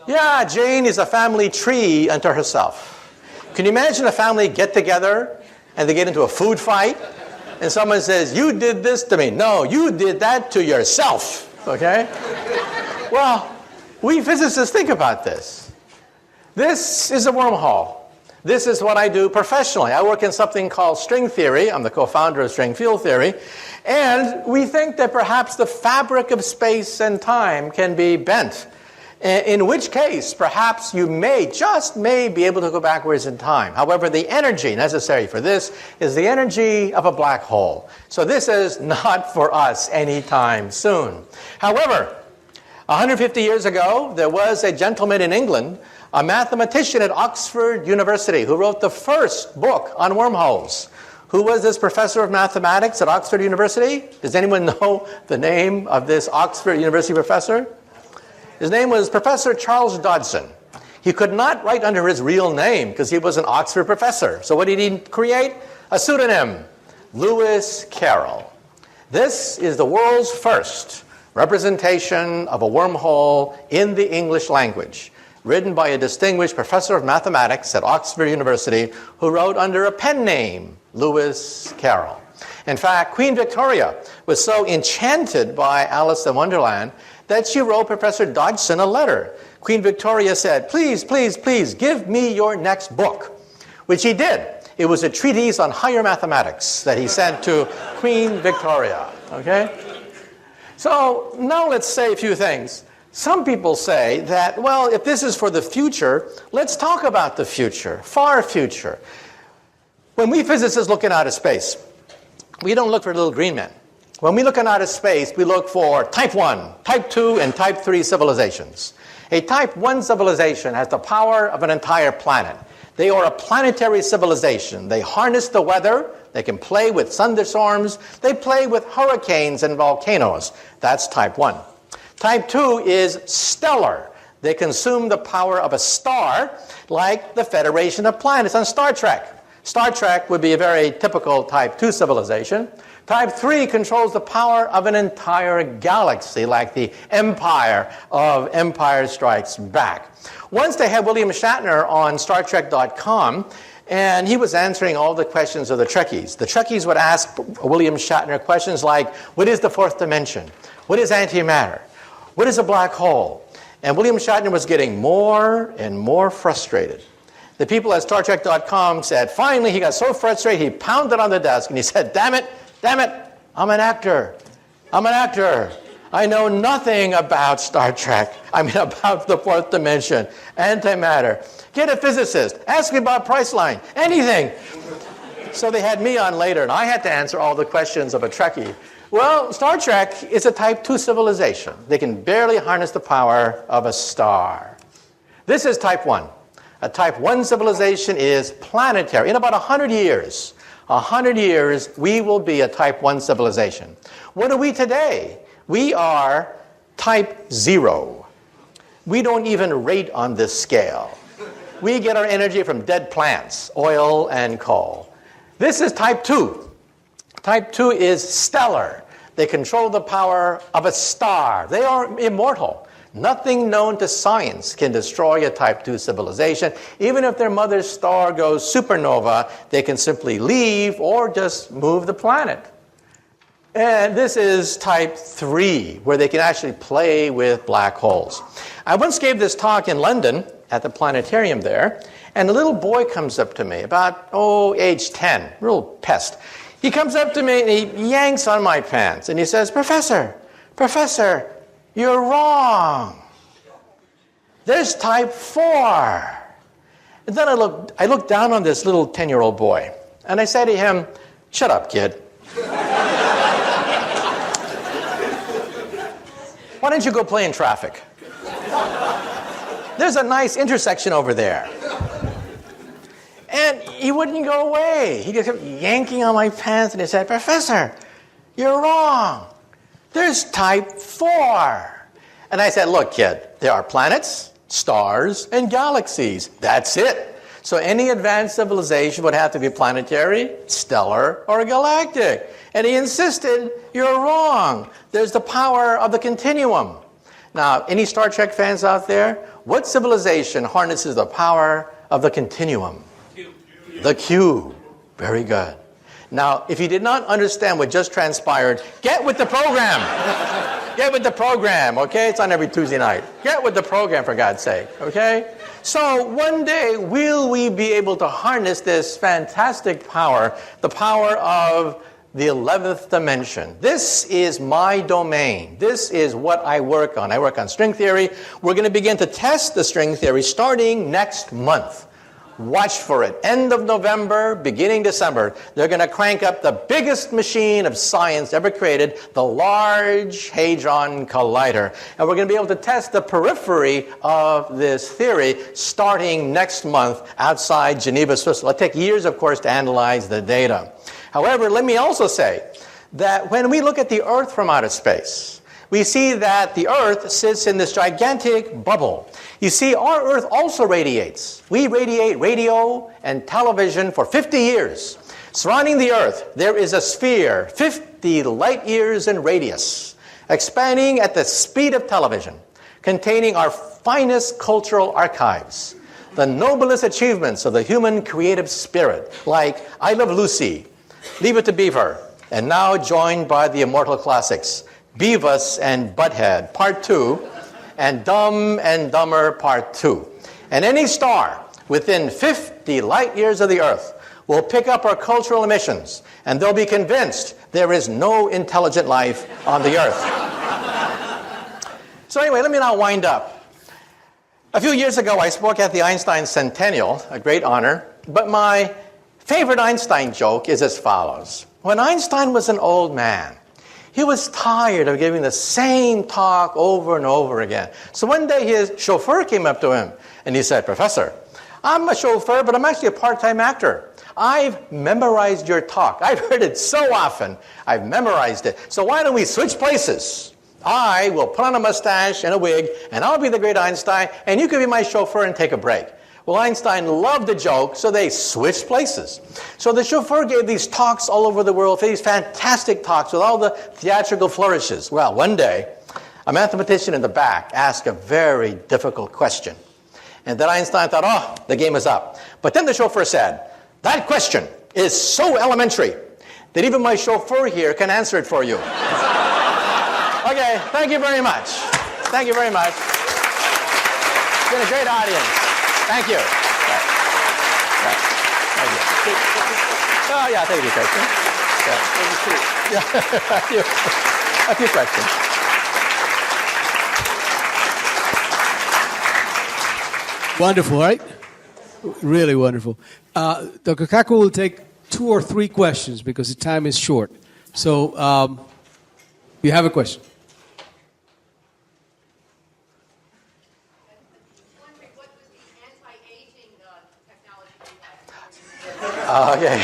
Yeah, Jane is a family tree unto herself. Can you imagine a family get together and they get into a food fight? And someone says, you did this to me. No, you did that to yourself. Okay? Well, we physicists think about this. This is a wormhole. This is what I do professionally. I work in something called string theory. I'm the co-founder of string field theory. And we think that perhaps the fabric of space and time can be bent. In which case, perhaps you just may be able to go backwards in time. However, the energy necessary for this is the energy of a black hole. So this is not for us anytime soon. However, 150 years ago, there was a gentleman in England, a mathematician at Oxford University, who wrote the first book on wormholes. Who was this professor of mathematics at Oxford University? Does anyone know the name of this Oxford University professor? His name was Professor Charles Dodson. He could not write under his real name because he was an Oxford professor. So what did he create? A pseudonym, Lewis Carroll. This is the world's first representation of a wormhole in the English language, written by a distinguished professor of mathematics at Oxford University who wrote under a pen name, Lewis Carroll. In fact, Queen Victoria was so enchanted by Alice in Wonderland that she wrote Professor Dodson a letter. Queen Victoria said, please, please, please, give me your next book, which he did. It was a treatise on higher mathematics that he sent to Queen Victoria. Okay? So now let's say a few things. Some people say that, well, if this is for the future, let's talk about the future, far future. When we physicists look in outer space, we don't look for little green men. When we look in outer space, we look for type 1, type 2, and type 3 civilizations. A type 1 civilization has the power of an entire planet. They are a planetary civilization. They harness the weather. They can play with thunderstorms. They play with hurricanes and volcanoes. That's type 1. Type 2 is stellar. They consume the power of a star, like the Federation of Planets on Star Trek. Star Trek would be a very typical type 2 civilization. Type 3 controls the power of an entire galaxy, like the Empire of Empire Strikes Back. Once they had William Shatner on StarTrek.com, and he was answering all the questions of the Trekkies. The Trekkies would ask William Shatner questions like, what is the fourth dimension? What is antimatter? What is a black hole? And William Shatner was getting more and more frustrated. The people at StarTrek.com said, finally, he got so frustrated, he pounded on the desk, and he said, damn it, I'm an actor. I know nothing about Star Trek. I mean, about the fourth dimension, antimatter. Get a physicist. Ask me about Priceline. Anything. So they had me on later, and I had to answer all the questions of a Trekkie. Well, Star Trek is a type 2 civilization. They can barely harness the power of a star. This is type 1. A type 1 civilization is planetary. In about 100 years, we will be a type 1 civilization. What are we today? We are type 0. We don't even rate on this scale. We get our energy from dead plants, oil and coal. This is type 2. Type 2 is stellar. They control the power of a star. They are immortal. Nothing known to science can destroy a type 2 civilization. Even if their mother's star goes supernova, they can simply leave or just move the planet. And this is type 3, where they can actually play with black holes. I once gave this talk in London at the planetarium there, and a little boy comes up to me, about, age 10, real pest. He comes up to me and he yanks on my pants, and he says, Professor, you're wrong. There's type 4. And then I looked down on this little 10-year-old boy, and I said to him, shut up, kid. Why don't you go play in traffic? There's a nice intersection over there. And he wouldn't go away. He kept yanking on my pants, and he said, Professor, you're wrong. There's type 4. And I said, look, kid, there are planets, stars, and galaxies. That's it. So any advanced civilization would have to be planetary, stellar, or galactic. And he insisted, you're wrong. There's the power of the continuum. Now, any Star Trek fans out there? What civilization harnesses the power of the continuum? The cube. Very good. Now, if you did not understand what just transpired, get with the program. Get with the program, okay? It's on every Tuesday night. Get with the program, for God's sake, okay? So one day, will we be able to harness this fantastic power, the power of the 11th dimension? This is my domain. This is what I work on. I work on string theory. We're going to begin to test the string theory starting next month. Watch for it. End of November, beginning December, they're going to crank up the biggest machine of science ever created, the Large Hadron Collider. And we're going to be able to test the periphery of this theory starting next month outside Geneva, Switzerland. It'll take years, of course, to analyze the data. However, let me also say that when we look at the Earth from outer space, we see that the Earth sits in this gigantic bubble. You see, our Earth also radiates. We radiate radio and television for 50 years. Surrounding the Earth, there is a sphere, 50 light years in radius, expanding at the speed of television, containing our finest cultural archives, the noblest achievements of the human creative spirit, like I Love Lucy, Leave It to Beaver, and now joined by the immortal classics, Beavis and Butthead, Part 2, and Dumb and Dumber, Part 2. And any star within 50 light years of the Earth will pick up our cultural emissions, and they'll be convinced there is no intelligent life on the Earth. So anyway, let me now wind up. A few years ago, I spoke at the Einstein Centennial, a great honor, but my favorite Einstein joke is as follows. When Einstein was an old man, he was tired of giving the same talk over and over again. So one day his chauffeur came up to him and he said, "Professor, I'm a chauffeur, but I'm actually a part-time actor. I've memorized your talk. I've heard it so often. I've memorized it. So why don't we switch places? I will put on a mustache and a wig, and I'll be the great Einstein, and you can be my chauffeur and take a break." Well, Einstein loved the joke, so they switched places. So the chauffeur gave these talks all over the world, these fantastic talks with all the theatrical flourishes. Well, one day, a mathematician in the back asked a very difficult question. And then Einstein thought, oh, the game is up. But then the chauffeur said, "That question is so elementary that even my chauffeur here can answer it for you." Okay, thank you very much. Thank you very much. It's been a great audience. Thank you. Right. Thank you. Oh, yeah, thank you, question. Yeah. A few questions. Wonderful, right? Really wonderful. Dr. Kaku will take 2 or 3 questions because the time is short. So, you have a question? Okay.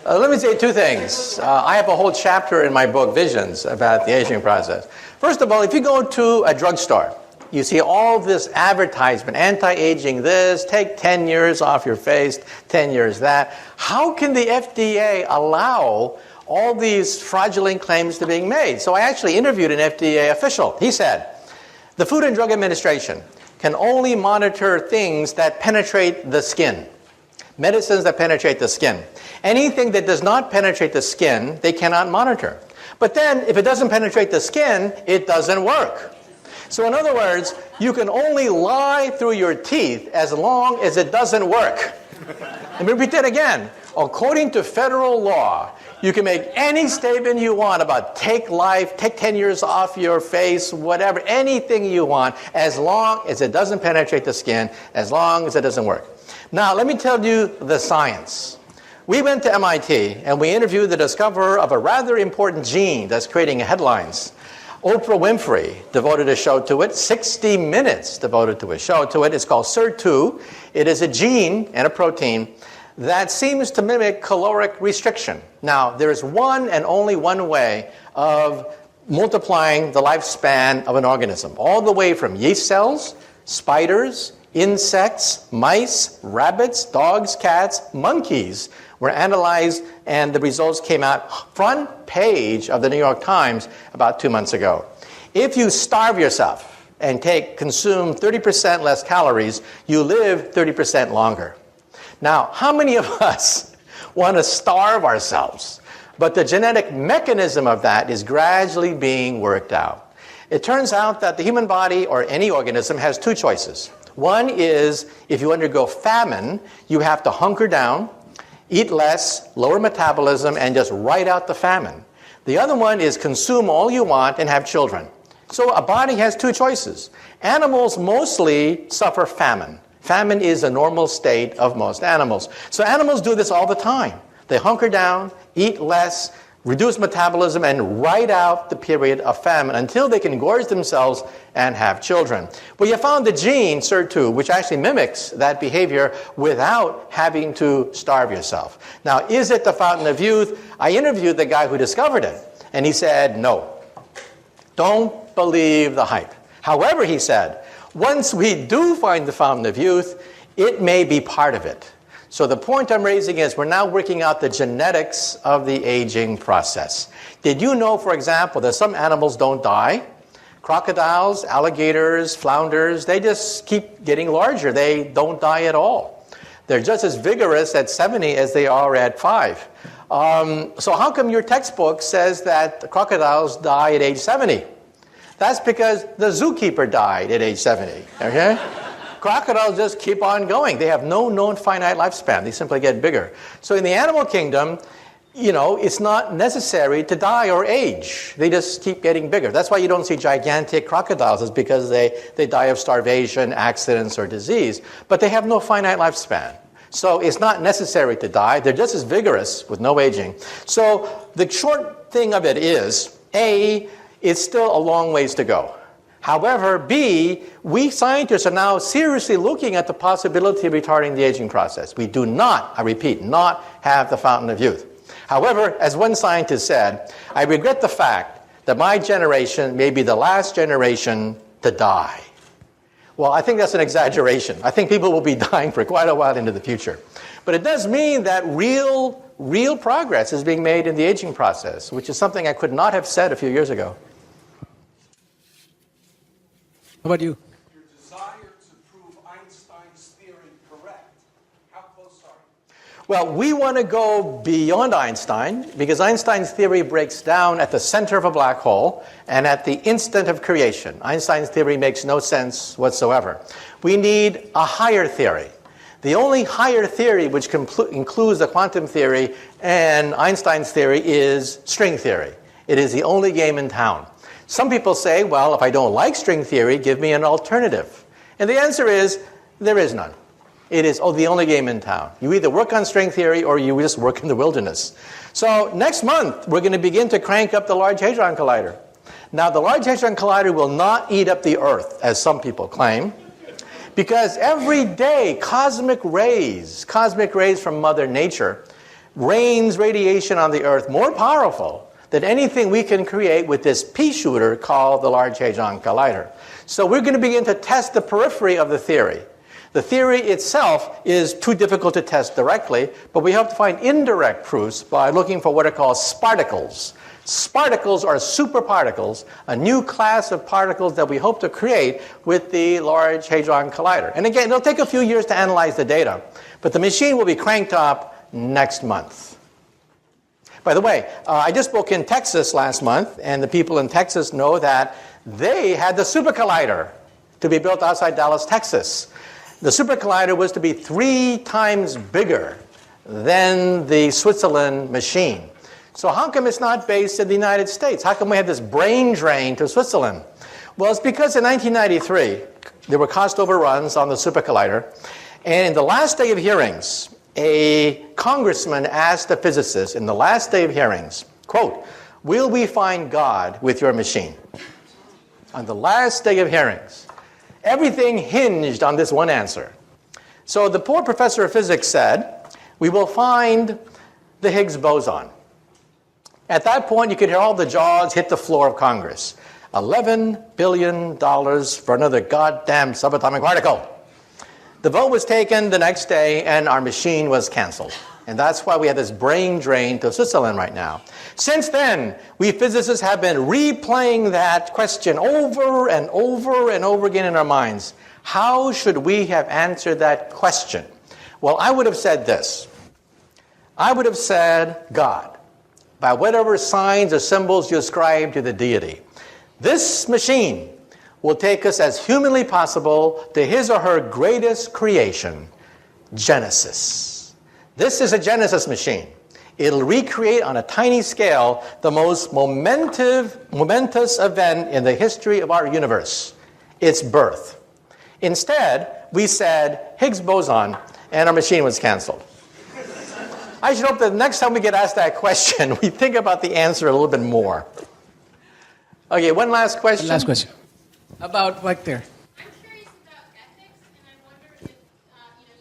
Let me say 2 things. I have a whole chapter in my book, Visions, about the aging process. First of all, if you go to a drugstore, you see all this advertisement, anti-aging this, take 10 years off your face, 10 years that. How can the FDA allow all these fraudulent claims to being made? So I actually interviewed an FDA official. He said, the Food and Drug Administration can only monitor things that penetrate the skin. Medicines that penetrate the skin. Anything that does not penetrate the skin, they cannot monitor. But then, if it doesn't penetrate the skin, it doesn't work. So in other words, you can only lie through your teeth as long as it doesn't work. Let me repeat that again. According to federal law, you can make any statement you want about take life, take 10 years off your face, whatever, anything you want, as long as it doesn't penetrate the skin, as long as it doesn't work. Now, let me tell you the science. We went to MIT and we interviewed the discoverer of a rather important gene that's creating headlines. Oprah Winfrey devoted a show to it. 60 Minutes devoted to a show to it. It's called SIR2. It is a gene and a protein that seems to mimic caloric restriction. Now, there is one and only one way of multiplying the lifespan of an organism, all the way from yeast cells, spiders, insects, mice, rabbits, dogs, cats, monkeys were analyzed, and the results came out front page of the New York Times about 2 months ago. If you starve yourself and consume 30% less calories, you live 30% longer. Now, how many of us want to starve ourselves? But the genetic mechanism of that is gradually being worked out. It turns out that the human body, or any organism, has 2 choices. One is, if you undergo famine, you have to hunker down, eat less, lower metabolism, and just ride out the famine. The other one is consume all you want and have children. So a body has 2 choices. Animals mostly suffer famine. Famine is a normal state of most animals. So animals do this all the time. They hunker down, eat less, reduce metabolism, and ride out the period of famine until they can gorge themselves and have children. Well, you found the gene, SIR2, which actually mimics that behavior without having to starve yourself. Now, is it the fountain of youth? I interviewed the guy who discovered it, and he said, no. Don't believe the hype. However, he said, once we do find the fountain of youth, it may be part of it. So the point I'm raising is we're now working out the genetics of the aging process. Did you know, for example, that some animals don't die? Crocodiles, alligators, flounders, they just keep getting larger. They don't die at all. They're just as vigorous at 70 as they are at 5. So how come your textbook says that crocodiles die at age 70? That's because the zookeeper died at age 70, okay? Crocodiles just keep on going. They have no known finite lifespan. They simply get bigger. So in the animal kingdom, it's not necessary to die or age. They just keep getting bigger. That's why you don't see gigantic crocodiles, is because they die of starvation, accidents, or disease. But they have no finite lifespan. So it's not necessary to die. They're just as vigorous with no aging. So the short thing of it is, A, it's still a long ways to go. However, B, we scientists are now seriously looking at the possibility of retarding the aging process. We do not, I repeat, not have the fountain of youth. However, as one scientist said, I regret the fact that my generation may be the last generation to die. Well, I think that's an exaggeration. I think people will be dying for quite a while into the future. But it does mean that real progress is being made in the aging process, which is something I could not have said a few years ago. How about you? Your desire to prove Einstein's theory correct. How close are you? Well, we want to go beyond Einstein, because Einstein's theory breaks down at the center of a black hole and at the instant of creation. Einstein's theory makes no sense whatsoever. We need a higher theory. The only higher theory which includes the quantum theory and Einstein's theory is string theory. It is the only game in town. Some people say, well, if I don't like string theory, give me an alternative. And the answer is, there is none. It is the only game in town. You either work on string theory or you just work in the wilderness. So next month, we're going to begin to crank up the Large Hadron Collider. Now, the Large Hadron Collider will not eat up the Earth, as some people claim, because every day cosmic rays from Mother Nature rains radiation on the Earth more powerful than anything we can create with this pea shooter called the Large Hadron Collider. So we're going to begin to test the periphery of the theory. The theory itself is too difficult to test directly, but we have to find indirect proofs by looking for what are called sparticles. Sparticles are superparticles, a new class of particles that we hope to create with the Large Hadron Collider. And again, it'll take a few years to analyze the data, but the machine will be cranked up next month. By the way, I just spoke in Texas last month, and the people in Texas know that they had the Super Collider to be built outside Dallas, Texas. The Super Collider was to be 3 times bigger than the Switzerland machine. So how come it's not based in the United States? How come we had this brain drain to Switzerland? Well, it's because in 1993, there were cost overruns on the Super Collider, and in the last day of hearings, a congressman asked a physicist in the last day of hearings, quote, "Will we find God with your machine?" On the last day of hearings. Everything hinged on this one answer. So the poor professor of physics said, "We will find the Higgs boson." At that point, you could hear all the jaws hit the floor of Congress. $11 billion for another goddamn subatomic particle. The vote was taken the next day, and our machine was canceled. And that's why we have this brain drain to Switzerland right now. Since then, we physicists have been replaying that question over and over and over again in our minds. How should we have answered that question? Well, I would have said this. I would have said God, by whatever signs or symbols you ascribe to the deity. This machine will take us as humanly possible to his or her greatest creation, Genesis. This is a Genesis machine. It'll recreate on a tiny scale the most momentous event in the history of our universe, its birth. Instead, we said Higgs boson, and our machine was canceled. I should hope that the next time we get asked that question, we think about the answer a little bit more. Okay, one last question. Last question. About right there. I'm curious about ethics, and I wonder if, you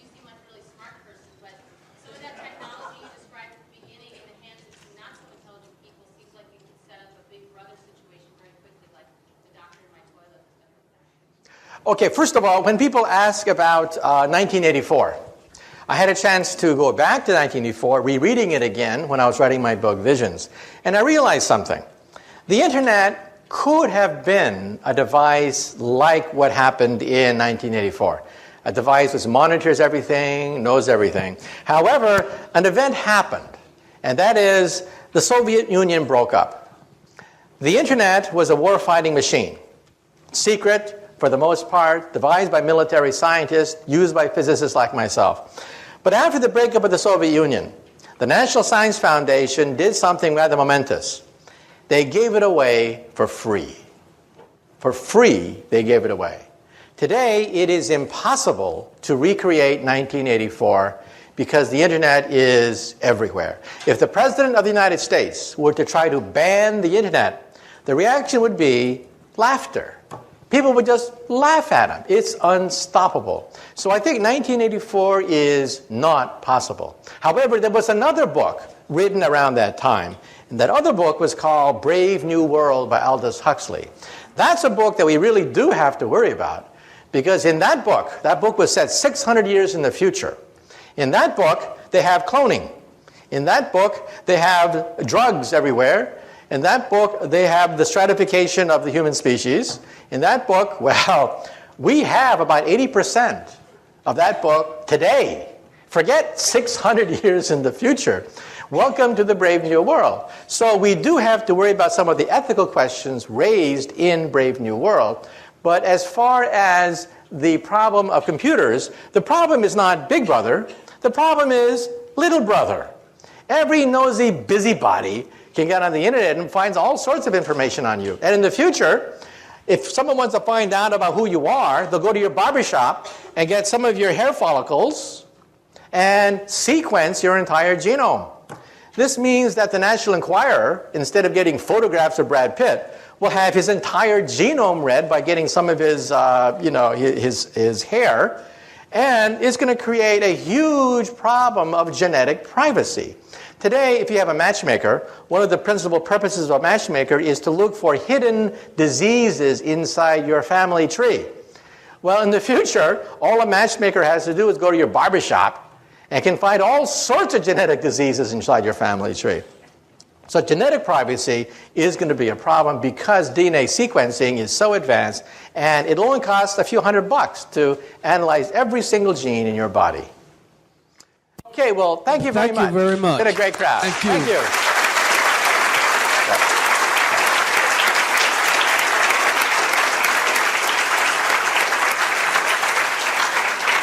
seem like a really smart person, but some of that technology you described at the beginning in the hands of some not so intelligent people seems like you could set up a big brother situation very quickly, like the doctor in my toilet. Okay, first of all, when people ask about 1984, I had a chance to go back to 1984, rereading it again when I was writing my book, Visions. And I realized something. The Internet could have been a device like what happened in 1984. A device which monitors everything, knows everything. However, an event happened, and that is the Soviet Union broke up. The Internet was a war-fighting machine. Secret, for the most part, devised by military scientists, used by physicists like myself. But after the breakup of the Soviet Union, the National Science Foundation did something rather momentous. They gave it away for free. For free, they gave it away. Today, it is impossible to recreate 1984 because the internet is everywhere. If the President of the United States were to try to ban the internet, the reaction would be laughter. People would just laugh at him. It's unstoppable. So I think 1984 is not possible. However, there was another book written around that time. And that other book was called Brave New World by Aldous Huxley. That's a book that we really do have to worry about. Because in that book was set 600 years in the future. In that book, they have cloning. In that book, they have drugs everywhere. In that book, they have the stratification of the human species. In that book, well, we have about 80% of that book today. Forget 600 years in the future. Welcome to the Brave New World. So we do have to worry about some of the ethical questions raised in Brave New World. But as far as the problem of computers, the problem is not Big Brother. The problem is Little Brother. Every nosy busybody can get on the internet and finds all sorts of information on you. And in the future, if someone wants to find out about who you are, they'll go to your barbershop and get some of your hair follicles and sequence your entire genome. This means that the National Enquirer, instead of getting photographs of Brad Pitt, will have his entire genome read by getting some of his, his hair, and it's going to create a huge problem of genetic privacy. Today, if you have a matchmaker, one of the principal purposes of a matchmaker is to look for hidden diseases inside your family tree. Well, in the future, all a matchmaker has to do is go to your barbershop and can find all sorts of genetic diseases inside your family tree. So genetic privacy is going to be a problem because DNA sequencing is so advanced, and it only costs a few $100 to analyze every single gene in your body. Okay, well, thank you very much. Thank you very much. It's been a great crowd. Thank you. Thank you.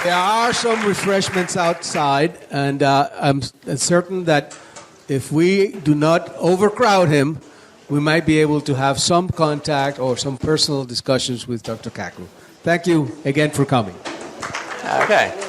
There are some refreshments outside, and I'm certain that if we do not overcrowd him, we might be able to have some contact or some personal discussions with Dr. Kaku. Thank you again for coming. Okay.